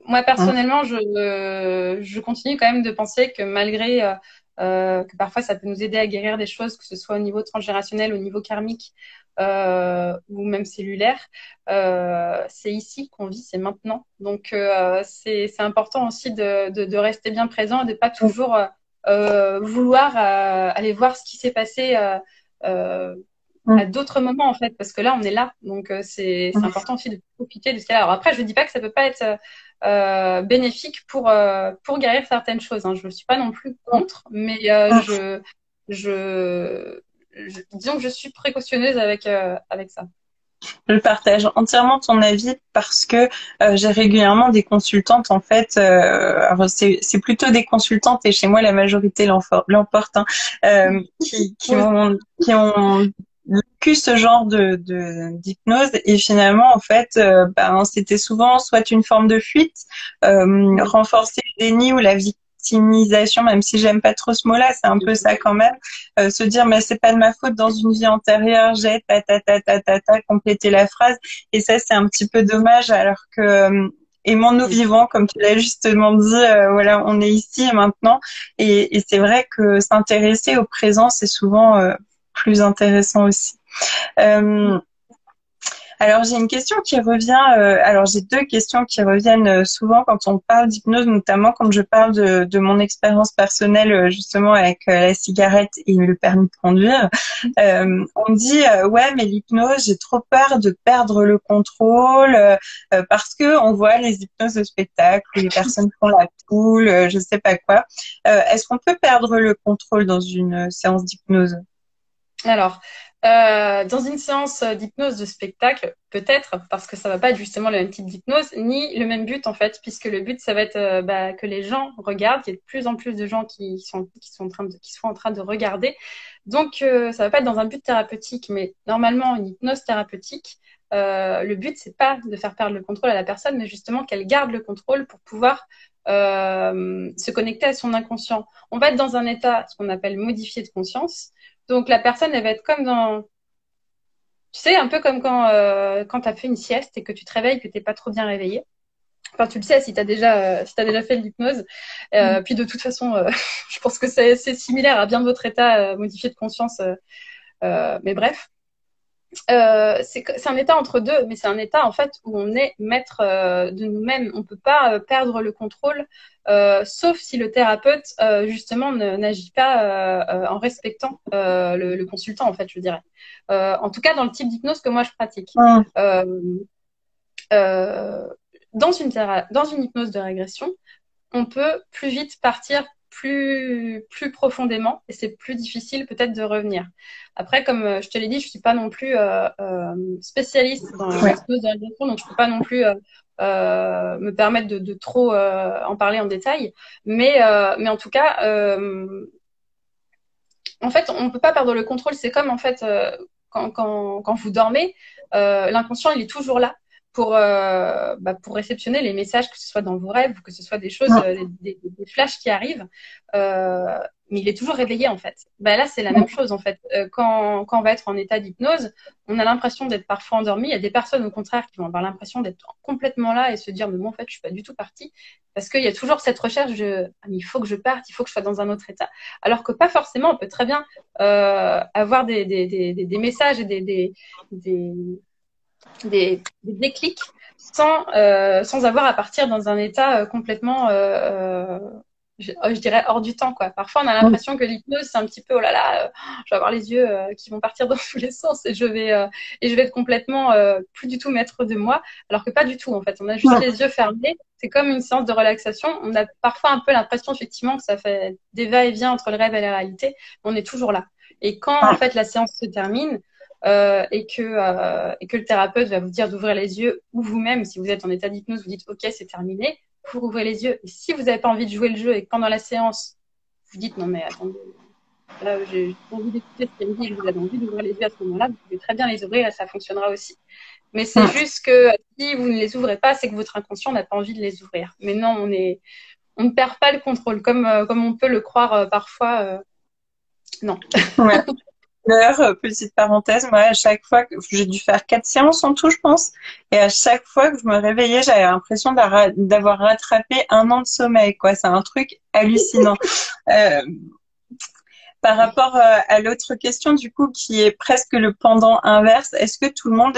Moi, personnellement, je continue quand même de penser que malgré que parfois ça peut nous aider à guérir des choses, que ce soit au niveau transgénérationnel, au niveau karmique ou même cellulaire, c'est ici qu'on vit, c'est maintenant. Donc, c'est important aussi de rester bien présent et de pas toujours vouloir aller voir ce qui s'est passé Mm. à d'autres moments en fait, parce que là on est là, donc c'est Mm. important aussi de profiter de ce qu'il y a. Alors après, je dis pas que ça peut pas être bénéfique pour guérir certaines choses, hein. Je ne suis pas non plus contre, mais je, disons que je suis précautionneuse avec ça. Je partage entièrement ton avis parce que j'ai régulièrement des consultantes en fait. Alors c'est plutôt des consultantes et chez moi la majorité l'emporte, hein, Oui. qui ont vécu ce genre d'hypnose et finalement en fait c'était souvent soit une forme de fuite, renforcer le déni ou la victimisation, même si j'aime pas trop ce mot-là, c'est un peu ça quand même. Se dire mais c'est pas de ma faute, dans une vie antérieure j'ai compléter la phrase et ça c'est un petit peu dommage alors que aimons-nous vivants comme tu l'as justement dit, voilà, on est ici et maintenant et c'est vrai que s'intéresser au présent c'est souvent plus intéressant aussi. Euh, alors j'ai une question qui revient, alors j'ai deux questions qui reviennent souvent quand on parle d'hypnose, notamment quand je parle de mon expérience personnelle justement avec la cigarette et le permis de conduire. On me dit ouais mais l'hypnose, j'ai trop peur de perdre le contrôle parce que on voit les hypnoses de spectacle où les personnes font la poule, je sais pas quoi. Est-ce qu'on peut perdre le contrôle dans une séance d'hypnose? Alors, dans une séance d'hypnose de spectacle, peut-être, parce que ça va pas être justement le même type d'hypnose, ni le même but en fait, puisque le but ça va être que les gens regardent, qu'il y ait de plus en plus de gens qui sont en train de regarder. Donc, ça va pas être dans un but thérapeutique, mais normalement une hypnose thérapeutique, le but c'est pas de faire perdre le contrôle à la personne, mais justement qu'elle garde le contrôle pour pouvoir se connecter à son inconscient. On va être dans un état, ce qu'on appelle modifié de conscience. Donc la personne, elle va être comme dans, tu sais, un peu comme quand tu as fait une sieste et que tu te réveilles, que t'es pas trop bien réveillé. Enfin, tu le sais si tu as si t'as déjà fait de l'hypnose. Puis de toute façon, je pense que c'est similaire à bien d'autres états modifiés de conscience. Mais bref, c'est un état entre deux, mais c'est un état en fait où on est maître de nous-mêmes. On peut pas perdre le contrôle, sauf si le thérapeute justement n'agit pas en respectant le consultant en fait, je dirais. En tout cas, dans le type d'hypnose que moi je pratique. Euh, euh, dans une hypnose de régression, on peut plus vite partir plus profondément et c'est plus difficile peut-être de revenir. Après, comme je te l'ai dit, je suis pas non plus spécialiste dans l'hypnose de régression, donc je peux pas non plus me permettre de trop en parler en détail. Mais en tout cas, en fait, on peut pas perdre le contrôle. C'est comme en fait quand vous dormez, l'inconscient il est toujours là pour réceptionner les messages, que ce soit dans vos rêves ou que ce soit des choses, des flashs qui arrivent. Mais il est toujours réveillé en fait. Là, c'est la même chose en fait. Quand on va être en état d'hypnose, on a l'impression d'être parfois endormi. Il y a des personnes au contraire qui vont avoir l'impression d'être complètement là et se dire mais bon en fait je suis pas du tout partie parce qu'il y a toujours cette recherche de il faut que je parte, il faut que je sois dans un autre état. Alors que pas forcément. On peut très bien avoir des messages et des déclics sans avoir à partir dans un état complètement, je dirais, hors du temps, quoi. Parfois, on a l'impression que l'hypnose, c'est un petit peu, oh là là, je vais avoir les yeux qui vont partir dans tous les sens et je vais être complètement plus du tout maître de moi, alors que pas du tout, en fait. On a juste les yeux fermés. C'est comme une séance de relaxation. On a parfois un peu l'impression, effectivement, que ça fait des va-et-vient entre le rêve et la réalité. Mais on est toujours là. Et quand, en fait, la séance se termine, et que le thérapeute va vous dire d'ouvrir les yeux, ou vous-même, si vous êtes en état d'hypnose, vous dites ok, c'est terminé, pour ouvrir les yeux. Et si vous n'avez pas envie de jouer le jeu et que pendant la séance, vous dites non mais attendez, là j'ai envie d'écouter ce qu'elle me dit et que vous avez envie d'ouvrir les yeux à ce moment-là, vous pouvez très bien les ouvrir et ça fonctionnera aussi. Mais c'est juste que si vous ne les ouvrez pas, c'est que votre inconscient n'a pas envie de les ouvrir. Mais non, on ne perd pas le contrôle comme on peut le croire parfois. Non. Ouais. D'ailleurs, petite parenthèse, moi, à chaque fois que j'ai dû faire 4 séances en tout, je pense, et à chaque fois que je me réveillais, j'avais l'impression d'avoir rattrapé 1 an de sommeil, quoi. C'est un truc hallucinant. Par rapport à l'autre question, du coup, qui est presque le pendant inverse, est-ce que tout le monde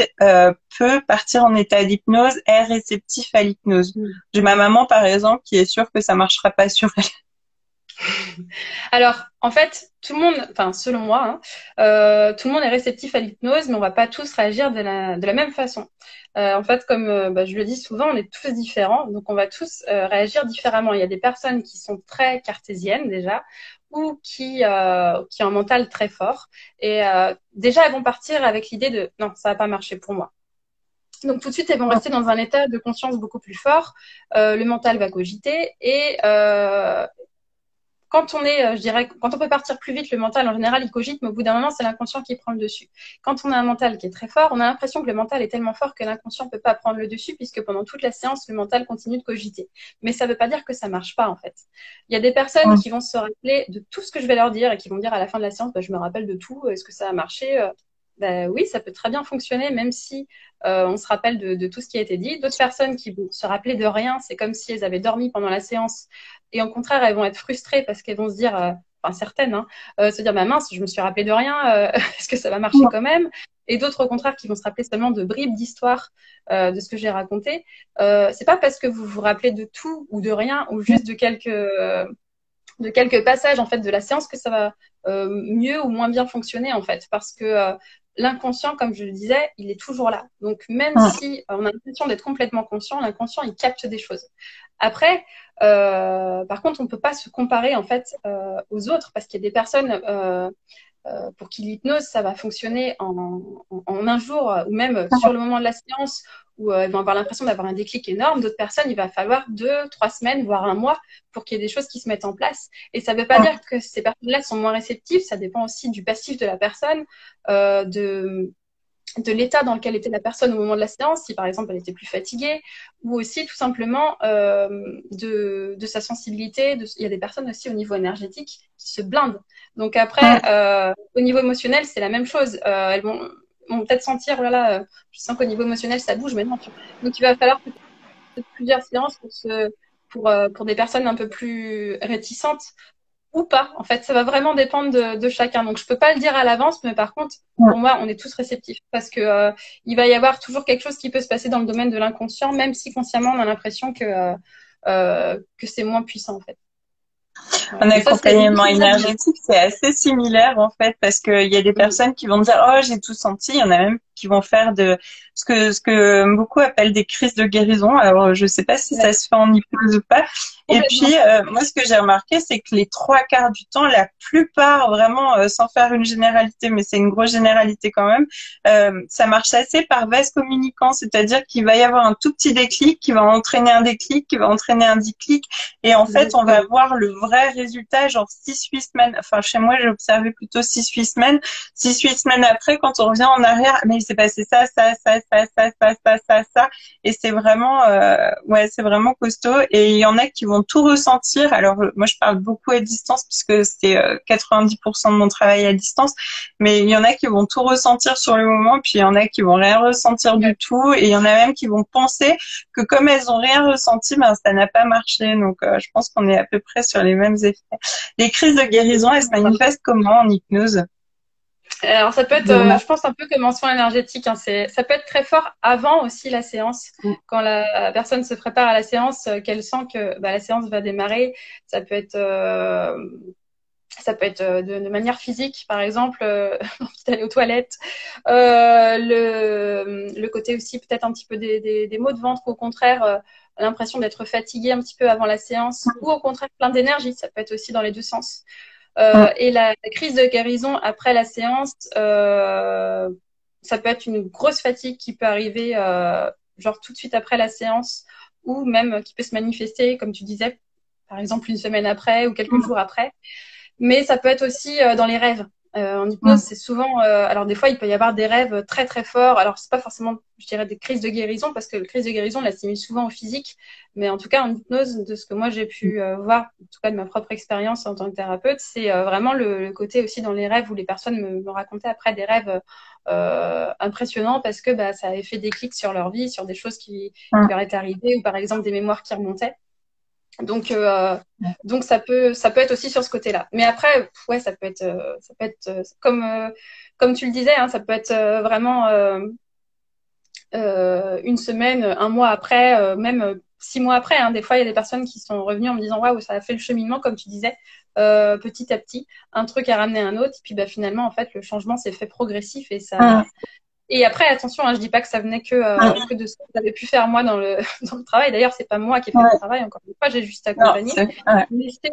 peut partir en état d'hypnose, est réceptif à l'hypnose? J'ai ma maman, par exemple, qui est sûre que ça marchera pas sur elle. Alors, en fait, tout le monde, enfin, selon moi, tout le monde est réceptif à l'hypnose, mais on va pas tous réagir de la même façon. En fait, comme je le dis souvent, on est tous différents, donc on va tous réagir différemment. Il y a des personnes qui sont très cartésiennes déjà, ou qui ont un mental très fort, et déjà elles vont partir avec l'idée de non, ça va pas marcher pour moi. Donc tout de suite, elles vont rester dans un état de conscience beaucoup plus fort. Le mental va cogiter et quand on est, je dirais, quand on peut partir plus vite, le mental en général il cogite, mais au bout d'un moment c'est l'inconscient qui prend le dessus. Quand on a un mental qui est très fort, on a l'impression que le mental est tellement fort que l'inconscient ne peut pas prendre le dessus puisque pendant toute la séance le mental continue de cogiter. Mais ça ne veut pas dire que ça marche pas en fait. Il y a des personnes qui vont se rappeler de tout ce que je vais leur dire et qui vont dire à la fin de la séance, je me rappelle de tout, est-ce que ça a marché? Oui, ça peut très bien fonctionner, même si on se rappelle de tout ce qui a été dit. D'autres personnes qui vont se rappeler de rien, c'est comme si elles avaient dormi pendant la séance. Et au contraire, elles vont être frustrées parce qu'elles vont se dire, enfin certaines, se dire, mince, je me suis rappelé de rien, est-ce que ça va marcher quand même? Et d'autres, au contraire, qui vont se rappeler seulement de bribes d'histoire de ce que j'ai raconté. C'est pas parce que vous vous rappelez de tout ou de rien ou juste de quelques passages en fait de la séance que ça va mieux ou moins bien fonctionner en fait, parce que l'inconscient, comme je le disais, il est toujours là. Donc même si on a l'impression d'être complètement conscient, l'inconscient il capte des choses. Après, par contre, on peut pas se comparer en fait aux autres parce qu'il y a des personnes pour qui l'hypnose, ça va fonctionner en un jour ou même sur le moment de la séance où ils vont avoir l'impression d'avoir un déclic énorme. D'autres personnes, il va falloir 2, 3 semaines, voire un mois pour qu'il y ait des choses qui se mettent en place. Et ça ne veut pas dire que ces personnes-là sont moins réceptives. Ça dépend aussi du passif de la personne, de l'état dans lequel était la personne au moment de la séance, si par exemple elle était plus fatiguée, ou aussi tout simplement de sa sensibilité. Il y a des personnes aussi au niveau énergétique qui se blindent. Donc après, au niveau émotionnel, c'est la même chose. Elles vont peut-être sentir, oh là là, je sens qu'au niveau émotionnel, ça bouge maintenant. Donc il va falloir plusieurs séances pour des personnes un peu plus réticentes ou pas. En fait, ça va vraiment dépendre de chacun. Donc, je peux pas le dire à l'avance, mais par contre, pour moi, on est tous réceptifs parce que il va y avoir toujours quelque chose qui peut se passer dans le domaine de l'inconscient, même si consciemment, on a l'impression que c'est moins puissant, en fait. Un accompagnement énergétique, c'est assez similaire en fait, parce qu'il y a des personnes qui vont dire oh j'ai tout senti, il y en a même qui vont faire ce que beaucoup appellent des crises de guérison. Alors je sais pas si ça se fait en hypnose ou pas. Et puis moi ce que j'ai remarqué c'est que les 3/4 du temps, la plupart vraiment sans faire une généralité, mais c'est une grosse généralité quand même, ça marche assez par vase communicant, c'est-à-dire qu'il va y avoir un tout petit déclic qui va entraîner un déclic, qui va entraîner un déclic, et en fait on va avoir le vrai résultat genre 6-8 semaines. Enfin chez moi j'ai observé plutôt 6-8 semaines. 6-8 semaines après, quand on revient en arrière, mais il s'est passé ça, et c'est vraiment c'est vraiment costaud. Et il y en a qui vont tout ressentir. Alors moi je parle beaucoup à distance puisque c'est 90% de mon travail à distance, mais il y en a qui vont tout ressentir sur le moment, puis il y en a qui vont rien ressentir du tout, et il y en a même qui vont penser que comme elles ont rien ressenti, ben ça n'a pas marché. Donc je pense qu'on est à peu près sur les mêmes effets. Les crises de guérison, elles se manifestent comment en hypnose? Alors ça peut être, je pense, un peu comme en soins énergétiques. Hein, ça peut être très fort avant aussi la séance. Quand la personne se prépare à la séance, qu'elle sent que la séance va démarrer, ça peut être de manière physique, par exemple, d'aller aux toilettes. Le côté aussi peut-être un petit peu des maux de ventre, ou au contraire l'impression d'être fatigué un petit peu avant la séance, ou au contraire plein d'énergie. Ça peut être aussi dans les deux sens. Et la crise de guérison après la séance, ça peut être une grosse fatigue qui peut arriver genre tout de suite après la séance, ou même qui peut se manifester, comme tu disais, par exemple une semaine après ou quelques jours après. Mais ça peut être aussi dans les rêves. En hypnose, c'est souvent... alors des fois, il peut y avoir des rêves très très forts. Alors c'est pas forcément, je dirais, des crises de guérison, parce que la crise de guérison, on l'assimile souvent au physique. Mais en tout cas, en hypnose, de ce que moi j'ai pu voir, en tout cas de ma propre expérience en tant que thérapeute, c'est vraiment le côté aussi dans les rêves où les personnes me racontaient après des rêves impressionnants, parce que ça avait fait des clics sur leur vie, sur des choses qui leur étaient arrivées, ou par exemple des mémoires qui remontaient. Donc ça peut être aussi sur ce côté-là. Mais après, ouais, ça peut être comme tu le disais, hein, ça peut être vraiment une semaine, un mois après, même 6 mois après. Hein. Des fois, il y a des personnes qui sont revenues en me disant waouh, ça a fait le cheminement, comme tu disais, petit à petit, un truc a ramené un autre, et puis finalement, en fait, le changement s'est fait progressif, et ça. Et après, attention, hein, je dis pas que ça venait que de ce que j'avais pu faire moi dans le travail. D'ailleurs, c'est pas moi qui ai fait le travail, encore une fois, j'ai juste accompagné. Mais c'est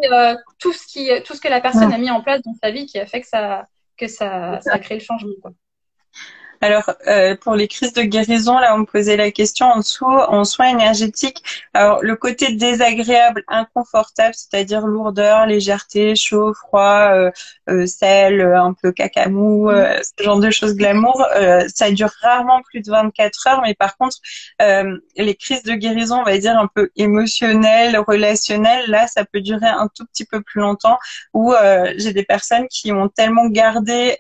tout ce que la personne a mis en place dans sa vie qui a fait que ça a créé le changement, quoi. Alors, pour les crises de guérison, là, on me posait la question en dessous, en soins énergétiques. Alors, le côté désagréable, inconfortable, c'est-à-dire lourdeur, légèreté, chaud, froid, sel, un peu cacamou, ce genre de choses glamour, ça dure rarement plus de 24 heures. Mais par contre, les crises de guérison, on va dire un peu émotionnelles, relationnelles, là, ça peut durer un tout petit peu plus longtemps, où j'ai des personnes qui ont tellement gardé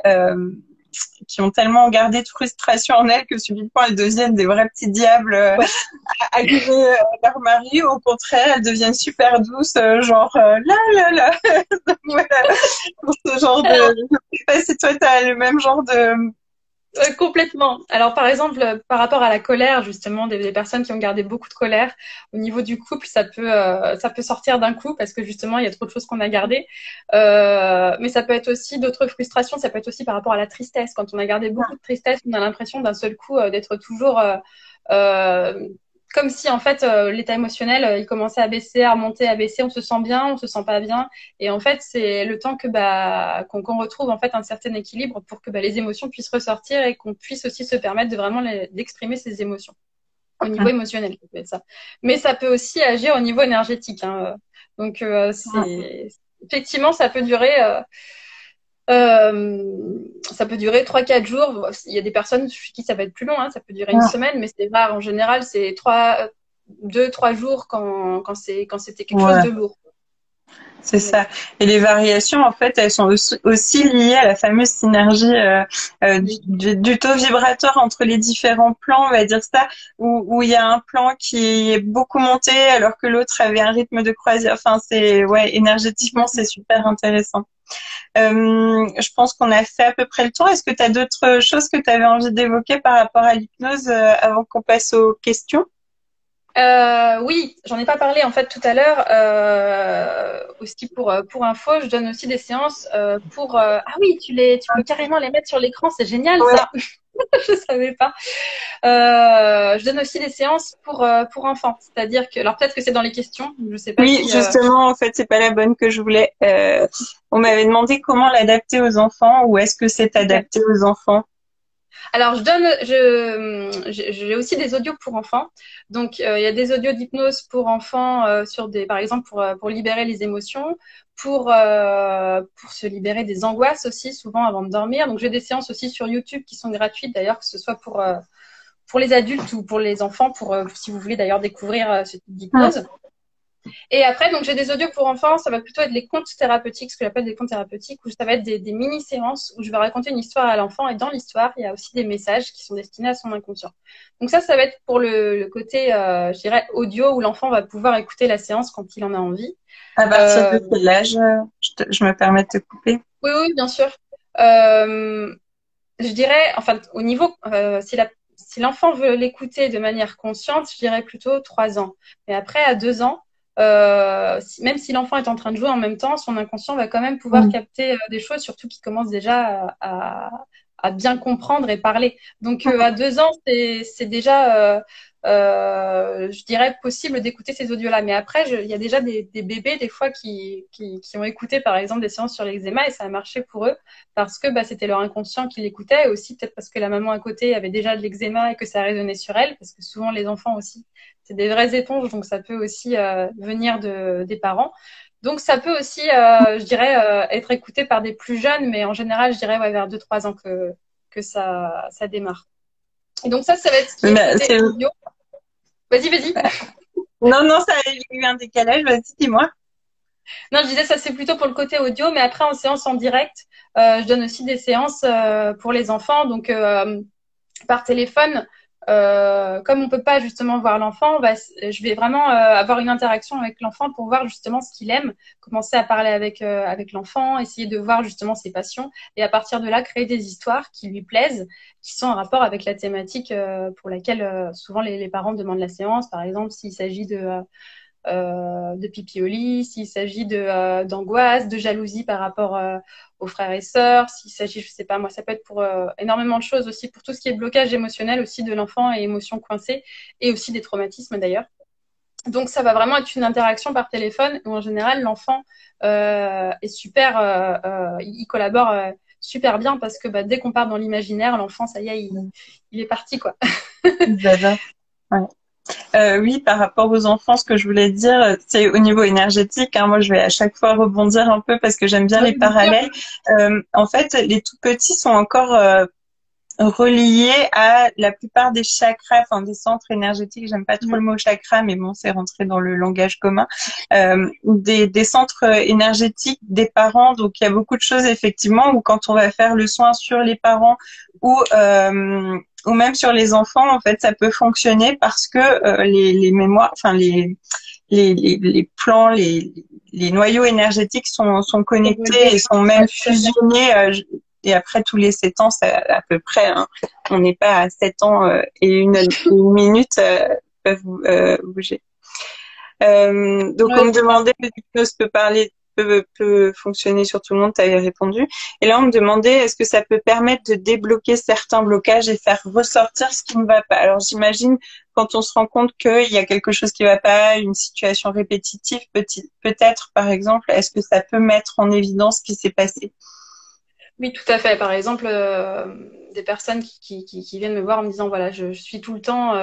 de frustration en elles que subitement elles deviennent des vrais petits diables à griller leur mari. Au contraire, elles deviennent super douces, genre là. Voilà. Pour ce genre de... Je sais pas si toi t'as le même genre de... Complètement. Alors, par exemple, par rapport à la colère, justement, des personnes qui ont gardé beaucoup de colère, au niveau du couple, ça peut sortir d'un coup, parce que justement, il y a trop de choses qu'on a gardées. Mais ça peut être aussi d'autres frustrations. Ça peut être aussi par rapport à la tristesse. Quand on a gardé beaucoup de tristesse, on a l'impression d'un seul coup d'être toujours comme si en fait l'état émotionnel il commençait à baisser, à remonter, à baisser, on se sent bien, on se sent pas bien, et en fait c'est le temps que qu'on retrouve en fait un certain équilibre pour que les émotions puissent ressortir et qu'on puisse aussi se permettre de vraiment d'exprimer ces émotions au niveau émotionnel, ça peut être ça. Mais ça peut aussi agir au niveau énergétique, hein. Donc c'est effectivement ça peut durer 3-4 jours. Il y a des personnes chez qui ça va être plus long, hein, ça peut durer une semaine, mais c'est rare. En général, c'est 2-3 jours quand c'était quelque chose de lourd. C'est ça. Et les variations, en fait, elles sont aussi liées à la fameuse synergie du taux vibratoire entre les différents plans, on va dire ça, où il y a un plan qui est beaucoup monté alors que l'autre avait un rythme de croisière. Enfin, énergétiquement, c'est super intéressant. Je pense qu'on a fait à peu près le tour. Est-ce que tu as d'autres choses que tu avais envie d'évoquer par rapport à l'hypnose avant qu'on passe aux questions? Oui, j'en ai pas parlé en fait tout à l'heure. Aussi pour info, je donne aussi des séances pour. Ah oui, tu peux carrément les mettre sur l'écran, c'est génial ça. Je savais pas. Je donne aussi des séances pour enfants, c'est-à-dire que alors peut-être que c'est dans les questions, je sais pas. Oui, justement, en fait, c'est pas la bonne que je voulais. On m'avait demandé comment l'adapter aux enfants, ou est-ce que c'est adapté aux enfants? Alors, j'ai aussi des audios pour enfants. Donc, il y a des audios d'hypnose pour enfants par exemple, pour libérer les émotions, pour se libérer des angoisses aussi, souvent avant de dormir. Donc, j'ai des séances aussi sur YouTube qui sont gratuites d'ailleurs, que ce soit pour les adultes ou pour les enfants, si vous voulez d'ailleurs découvrir ce type d'hypnose. Et après, donc j'ai des audios pour enfants, ça va plutôt être les contes thérapeutiques, ce que j'appelle des contes thérapeutiques, où ça va être des mini-séances où je vais raconter une histoire à l'enfant, et dans l'histoire, il y a aussi des messages qui sont destinés à son inconscient. Donc ça va être pour le côté, je dirais, audio, où l'enfant va pouvoir écouter la séance quand il en a envie. À partir de quel âge je me permets de te couper? Oui, bien sûr. Je dirais, enfin, au niveau, si l'enfant veut l'écouter de manière consciente, je dirais plutôt 3 ans. Mais après, à 2 ans, même si l'enfant est en train de jouer en même temps, son inconscient va quand même pouvoir capter des choses, surtout qu'il commence déjà à bien comprendre et parler. Donc à 2 ans, c'est déjà, je dirais, possible d'écouter ces audios-là. Mais après, il y a déjà des bébés des fois qui ont écouté par exemple des séances sur l'eczéma et ça a marché pour eux parce que c'était leur inconscient qui l'écoutait, et aussi peut-être parce que la maman à côté avait déjà de l'eczéma et que ça résonnait sur elle, parce que souvent les enfants aussi c'est des vraies éponges, donc ça peut aussi venir des parents. Donc ça peut aussi, je dirais, être écouté par des plus jeunes, mais en général, je dirais vers 2-3 ans que ça démarre. Et donc ça va être ce qui est côté audio. Vas-y. Non, ça a eu un décalage, vas-y, dis-moi. Non, je disais ça c'est plutôt pour le côté audio, mais après en séance en direct, je donne aussi des séances pour les enfants, donc par téléphone. Comme on peut pas justement voir l'enfant, je vais vraiment avoir une interaction avec l'enfant pour voir justement ce qu'il aime, commencer à parler avec l'enfant, essayer de voir justement ses passions, et à partir de là créer des histoires qui lui plaisent, qui sont en rapport avec la thématique pour laquelle souvent les parents demandent la séance. Par exemple, s'il s'agit de pipi au lit, s'il s'agit d'angoisse, de jalousie par rapport aux frères et sœurs, s'il s'agit, je sais pas moi, ça peut être pour énormément de choses aussi, pour tout ce qui est blocage émotionnel aussi de l'enfant et émotions coincées, et aussi des traumatismes d'ailleurs. Donc ça va vraiment être une interaction par téléphone où en général l'enfant est super, il collabore super bien parce que dès qu'on part dans l'imaginaire, l'enfant, ça y est, il est parti quoi. Ouais. Oui, par rapport aux enfants, ce que je voulais dire, c'est au niveau énergétique. Hein, moi, je vais à chaque fois rebondir un peu parce que j'aime bien les parallèles. En fait, les tout petits sont encore reliés à la plupart des chakras, enfin des centres énergétiques. J'aime pas trop le mot chakra, mais bon, c'est rentré dans le langage commun. Des centres énergétiques des parents. Donc, il y a beaucoup de choses effectivement où quand on va faire le soin sur les parents ou même sur les enfants, en fait, ça peut fonctionner parce que les mémoires, enfin les plans, les noyaux énergétiques sont connectés et sont même fusionnés. Et après tous les 7 ans, ça, à peu près, hein, on n'est pas à 7 ans et une minute peuvent bouger. Donc on me demandait que l'hypnose peut fonctionner sur tout le monde, tu avais répondu. Et là, on me demandait est-ce que ça peut permettre de débloquer certains blocages et faire ressortir ce qui ne va pas. Alors j'imagine quand on se rend compte qu'il y a quelque chose qui va pas, une situation répétitive, peut-être, par exemple, est-ce que ça peut mettre en évidence ce qui s'est passé? Oui, tout à fait. Par exemple, des personnes qui viennent me voir en me disant, voilà, je suis tout le temps,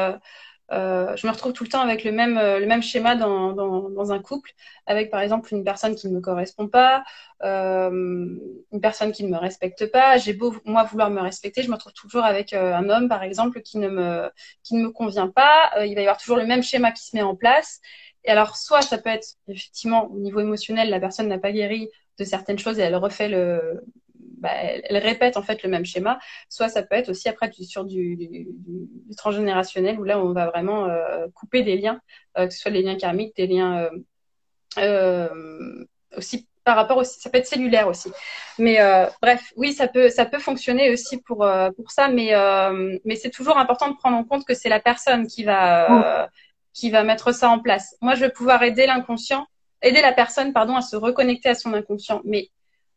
je me retrouve tout le temps avec le même schéma dans un couple, avec par exemple une personne qui ne me correspond pas, une personne qui ne me respecte pas. J'ai beau, moi, vouloir me respecter, je me retrouve toujours avec un homme, par exemple, qui ne me convient pas. Il va y avoir toujours le même schéma qui se met en place. Et alors, soit ça peut être effectivement au niveau émotionnel, la personne n'a pas guéri de certaines choses et elle refait elle répète en fait le même schéma. Soit ça peut être aussi après sur du transgénérationnel où là on va vraiment couper des liens, que ce soit des liens karmiques, des liens aussi par rapport aussi, ça peut être cellulaire aussi. Mais bref, oui, ça peut fonctionner aussi pour ça, mais c'est toujours important de prendre en compte que c'est la personne qui va mettre ça en place. Moi, je vais pouvoir aider la personne, pardon, à se reconnecter à son inconscient, mais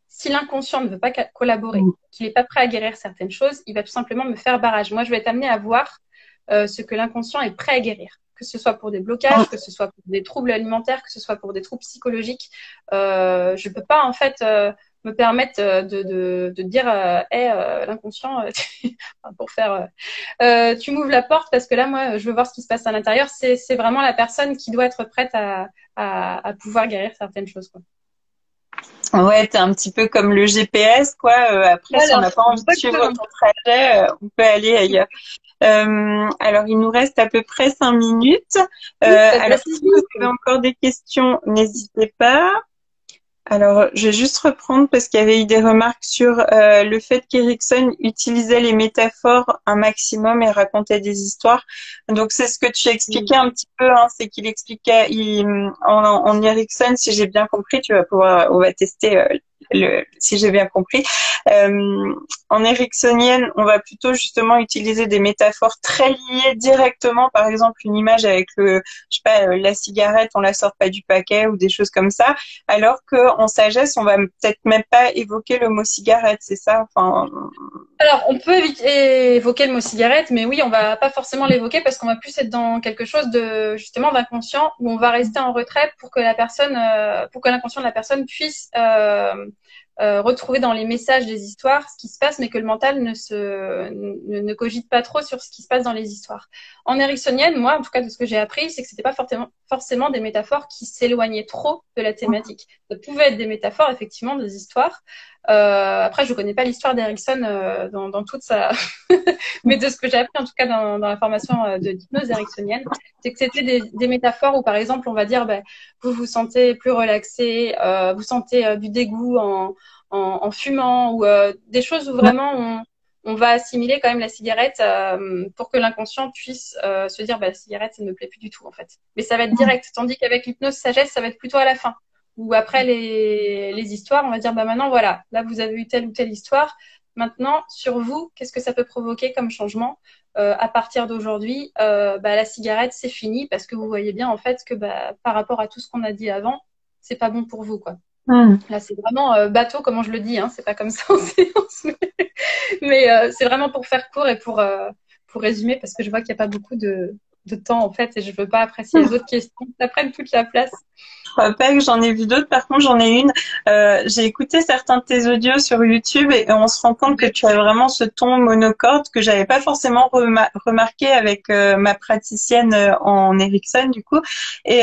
si l'inconscient ne veut pas collaborer, qu'il n'est pas prêt à guérir certaines choses, il va tout simplement me faire barrage. Moi, je vais être amenée à voir ce que l'inconscient est prêt à guérir, que ce soit pour des blocages, que ce soit pour des troubles alimentaires, que ce soit pour des troubles psychologiques. Je peux pas en fait me permettre de dire l'inconscient pour faire tu m'ouvres la porte parce que là moi je veux voir ce qui se passe à l'intérieur. C'est vraiment la personne qui doit être prête à pouvoir guérir certaines choses, quoi. Ouais, t'es un petit peu comme le GPS, quoi. Après, Voilà, si on n'a pas envie de suivre ton trajet, on peut aller ailleurs. Alors, il nous reste à peu près 5 minutes. Alors, si vous avez encore des questions, n'hésitez pas. Alors, je vais juste reprendre parce qu'il y avait eu des remarques sur le fait qu'Erikson utilisait les métaphores un maximum et racontait des histoires. Donc, c'est ce que tu expliquais un petit peu, hein, c'est qu'il expliquait en Erikson, si j'ai bien compris, on va tester si j'ai bien compris. En ericksonienne, on va plutôt justement utiliser des métaphores très liées directement, par exemple une image avec je sais pas, la cigarette, on la sort pas du paquet ou des choses comme ça, alors que en sagesse, on va peut-être même pas évoquer le mot cigarette, c'est ça? Enfin. Alors, on peut évoquer le mot cigarette, mais oui, on va pas forcément l'évoquer parce qu'on va plus être dans quelque chose de justement d'inconscient où on va rester en retrait pour que pour que l'inconscient de la personne puisse retrouver dans les messages des histoires ce qui se passe, mais que le mental ne cogite pas trop sur ce qui se passe dans les histoires. En ericksonienne, moi, en tout cas, de ce que j'ai appris, c'est que c'était pas forcément des métaphores qui s'éloignaient trop de la thématique. Ça pouvait être des métaphores, effectivement, des histoires. Après, je connais pas l'histoire d'Erikson dans toute sa, mais de ce que j'ai appris en tout cas dans la formation de l'hypnose ericksonienne, c'est que c'était des métaphores où, par exemple, on va dire, vous vous sentez plus relaxé, vous sentez du dégoût en fumant, ou des choses où vraiment on va assimiler quand même la cigarette pour que l'inconscient puisse se dire, la cigarette, ça ne me plaît plus du tout en fait. Mais ça va être direct, tandis qu'avec l'hypnose sagesse, ça va être plutôt à la fin. Ou après les histoires, on va dire, maintenant, voilà, là, vous avez eu telle ou telle histoire. Maintenant, sur vous, qu'est-ce que ça peut provoquer comme changement à partir d'aujourd'hui? La cigarette, c'est fini parce que vous voyez bien, en fait, que par rapport à tout ce qu'on a dit avant, c'est pas bon pour vous, quoi. Là, c'est vraiment bateau, comment je le dis, hein, c'est pas comme ça en séance. Mais c'est vraiment pour faire court et pour résumer, parce que je vois qu'il n'y a pas beaucoup de temps, en fait, et je veux pas apprécier les autres questions. Ça prenne toute la place. Je crois pas que j'en ai vu d'autres. Par contre, j'en ai une. J'ai écouté certains de tes audios sur YouTube et on se rend compte que tu as vraiment ce ton monocorde que j'avais pas forcément remarqué avec ma praticienne en Erickson, du coup. Et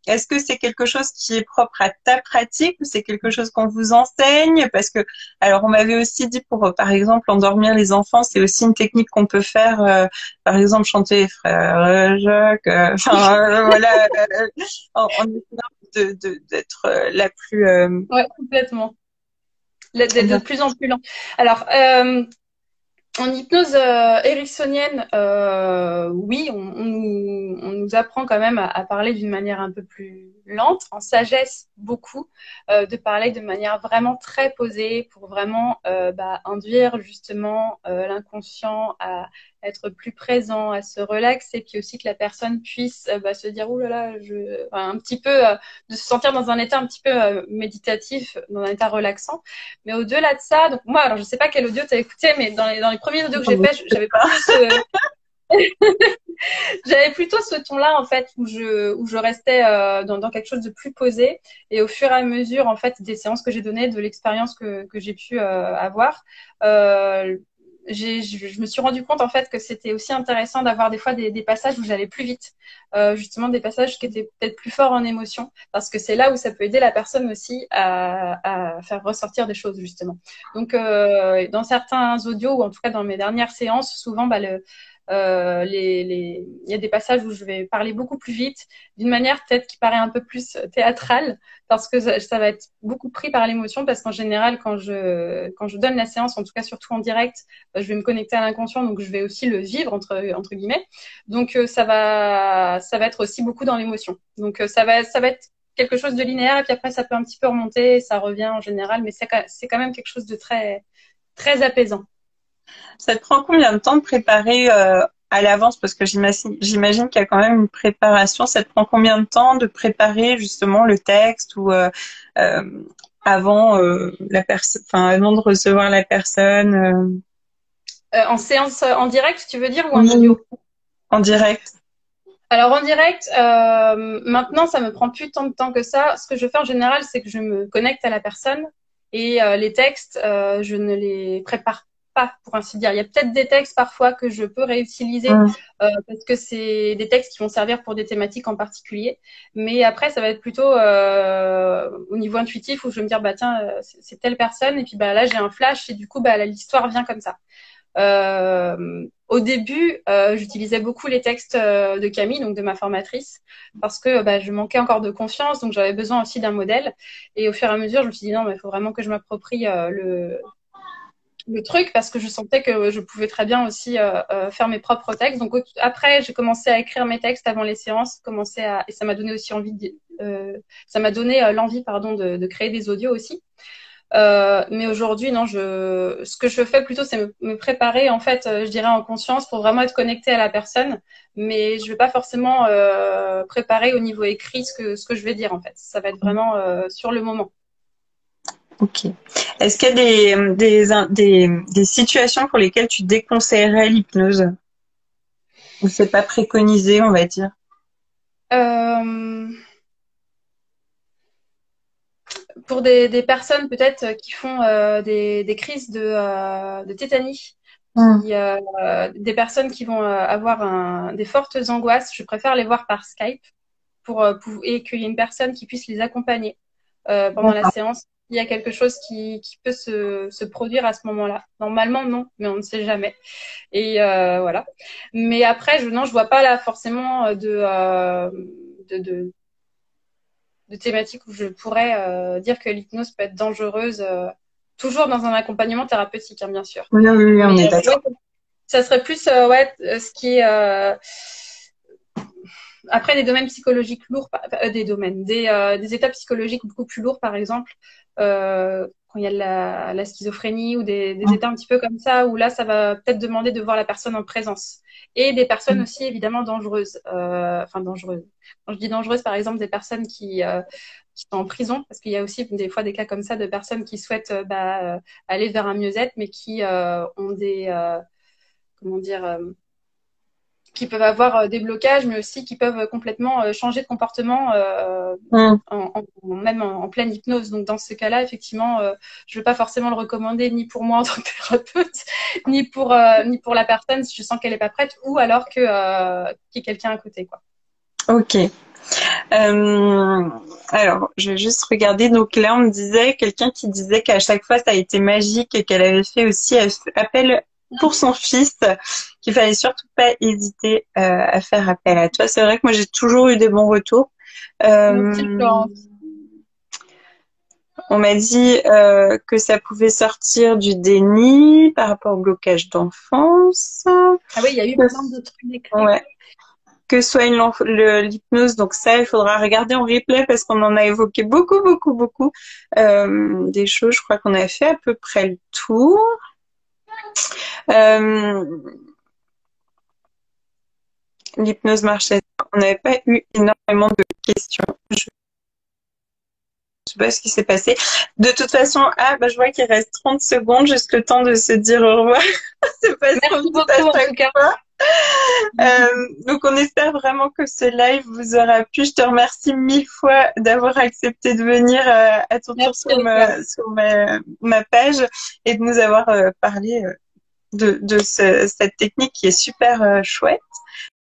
est-ce que c'est quelque chose qui est propre à ta pratique ou c'est quelque chose qu'on vous enseigne? Parce que, alors, on m'avait aussi dit pour, par exemple, endormir les enfants, c'est aussi une technique qu'on peut faire. Par exemple, chanter Frère Jacques. Voilà. En d'être la plus ouais, complètement, d'être de plus en plus lent. Alors en hypnose ericksonienne, oui, on nous apprend quand même à parler d'une manière un peu plus lente, en sagesse beaucoup, de parler de manière vraiment très posée pour vraiment induire justement l'inconscient à être plus présent, à se relaxer, puis aussi que la personne puisse se dire ouh là là, un petit peu de se sentir dans un état un petit peu méditatif, dans un état relaxant. Mais au-delà de ça, donc moi, alors je sais pas quel audio tu as écouté, mais dans les premiers audios que j'ai fait, j'avais plus J'avais plutôt ce ton-là en fait où je restais dans quelque chose de plus posé et au fur et à mesure en fait des séances que j'ai données, de l'expérience que j'ai pu avoir, euh, je me suis rendu compte en fait que c'était aussi intéressant d'avoir des fois des passages où j'allais plus vite, justement des passages qui étaient peut-être plus forts en émotion parce que c'est là où ça peut aider la personne aussi à faire ressortir des choses justement. Donc dans certains audios ou en tout cas dans mes dernières séances, souvent bah, il y a des passages où je vais parler beaucoup plus vite, d'une manière peut-être qui paraît un peu plus théâtrale, parce que ça va être beaucoup pris par l'émotion, parce qu'en général, quand je donne la séance, en tout cas surtout en direct, je vais me connecter à l'inconscient, donc je vais aussi le vivre, entre guillemets. Donc ça va être aussi beaucoup dans l'émotion. Donc ça va être quelque chose de linéaire, et puis après ça peut un petit peu remonter, ça revient en général, mais c'est quand même quelque chose de très, très apaisant. Ça te prend combien de temps de préparer à l'avance? Parce que j'imagine qu'il y a quand même une préparation. Ça te prend combien de temps de préparer justement le texte ou euh, avant la personne, enfin avant de recevoir la personne En séance en direct, tu veux dire, ou en Oui, audio? en direct. Alors en direct, maintenant, ça me prend plus tant de temps que ça. Ce que je fais en général, c'est que je me connecte à la personne et les textes, je ne les prépare pas, pour ainsi dire. Il y a peut-être des textes parfois que je peux réutiliser Mm. parce que c'est des textes qui vont servir pour des thématiques en particulier. Mais après, ça va être plutôt au niveau intuitif où je vais me dire, bah tiens, c'est telle personne et puis bah là j'ai un flash et du coup bah l'histoire vient comme ça. Au début, j'utilisais beaucoup les textes de Camille, donc de ma formatrice, parce que bah, je manquais encore de confiance, donc j'avais besoin aussi d'un modèle. Et au fur et à mesure, je me suis dit non, mais il faut vraiment que je m'approprie le truc, parce que je sentais que je pouvais très bien aussi faire mes propres textes. Donc après, j'ai commencé à écrire mes textes avant les séances, et ça m'a donné aussi ça m'a donné l'envie, pardon, de créer des audios aussi. Mais aujourd'hui, non, ce que je fais plutôt, c'est me préparer, en fait, je dirais en conscience pour vraiment être connectée à la personne. Mais je vais pas forcément préparer au niveau écrit ce que je vais dire, en fait. Ça va être vraiment sur le moment. Ok. Est-ce qu'il y a des situations pour lesquelles tu déconseillerais l'hypnose? Ou c'est pas préconisé, on va dire? Euh, pour des personnes peut-être qui font des crises de tétanie, Mm. des personnes qui vont avoir des fortes angoisses, je préfère les voir par Skype et qu'il y ait une personne qui puisse les accompagner pendant la D'accord. séance. Il y a quelque chose qui peut se produire à ce moment-là. Normalement, non, mais on ne sait jamais. Et voilà. Mais après, non, je vois pas là forcément de, de, de thématiques où je pourrais dire que l'hypnose peut être dangereuse, toujours dans un accompagnement thérapeutique, hein, bien sûr. Oui, oui, oui, on Mais est d'accord. ouais, ça serait plus ouais, ce qui est après des domaines psychologiques lourds, des états psychologiques beaucoup plus lourds, par exemple, quand il y a la schizophrénie ou des états un petit peu comme ça, où là, ça va peut-être demander de voir la personne en présence. Et des personnes aussi évidemment dangereuses, enfin dangereuses. Quand je dis dangereuses, par exemple, des personnes qui sont en prison, parce qu'il y a aussi des fois des cas comme ça de personnes qui souhaitent aller vers un mieux-être, mais qui ont comment dire, qui peuvent avoir des blocages, mais aussi qui peuvent complètement changer de comportement Mm. même en pleine hypnose. Donc dans ce cas-là, effectivement, je ne vais pas forcément le recommander ni pour moi en tant que thérapeute, ni pour la personne si je sens qu'elle n'est pas prête, ou alors qu'il y ait quelqu'un à côté, quoi. Ok. Alors, je vais juste regarder. Donc là, on me disait, quelqu'un qui disait qu'à chaque fois, ça a été magique et qu'elle avait fait aussi appel pour son fils, qu'il fallait surtout pas hésiter à faire appel à toi. C'est vrai que moi, j'ai toujours eu des bons retours. Merci, Euh, Florence. on m'a dit que ça pouvait sortir du déni par rapport au blocage d'enfance. Ah oui, il y a eu plein de trucs décrits. Ouais. Que soit l'hypnose. Donc ça, il faudra regarder en replay parce qu'on en a évoqué beaucoup, beaucoup, beaucoup des choses. Je crois qu'on a fait à peu près le tour. Euh, L'hypnose marchait. On n'avait pas eu énormément de questions. pas ce qui s'est passé. De toute façon, je vois qu'il reste 30 secondes, juste le temps de se dire au revoir. C'est pas Merci beaucoup en tout cas. Donc on espère vraiment que ce live vous aura plu. Je te remercie 1000 fois d'avoir accepté de venir à ton tour sur ma page et de nous avoir parlé de cette technique qui est super chouette.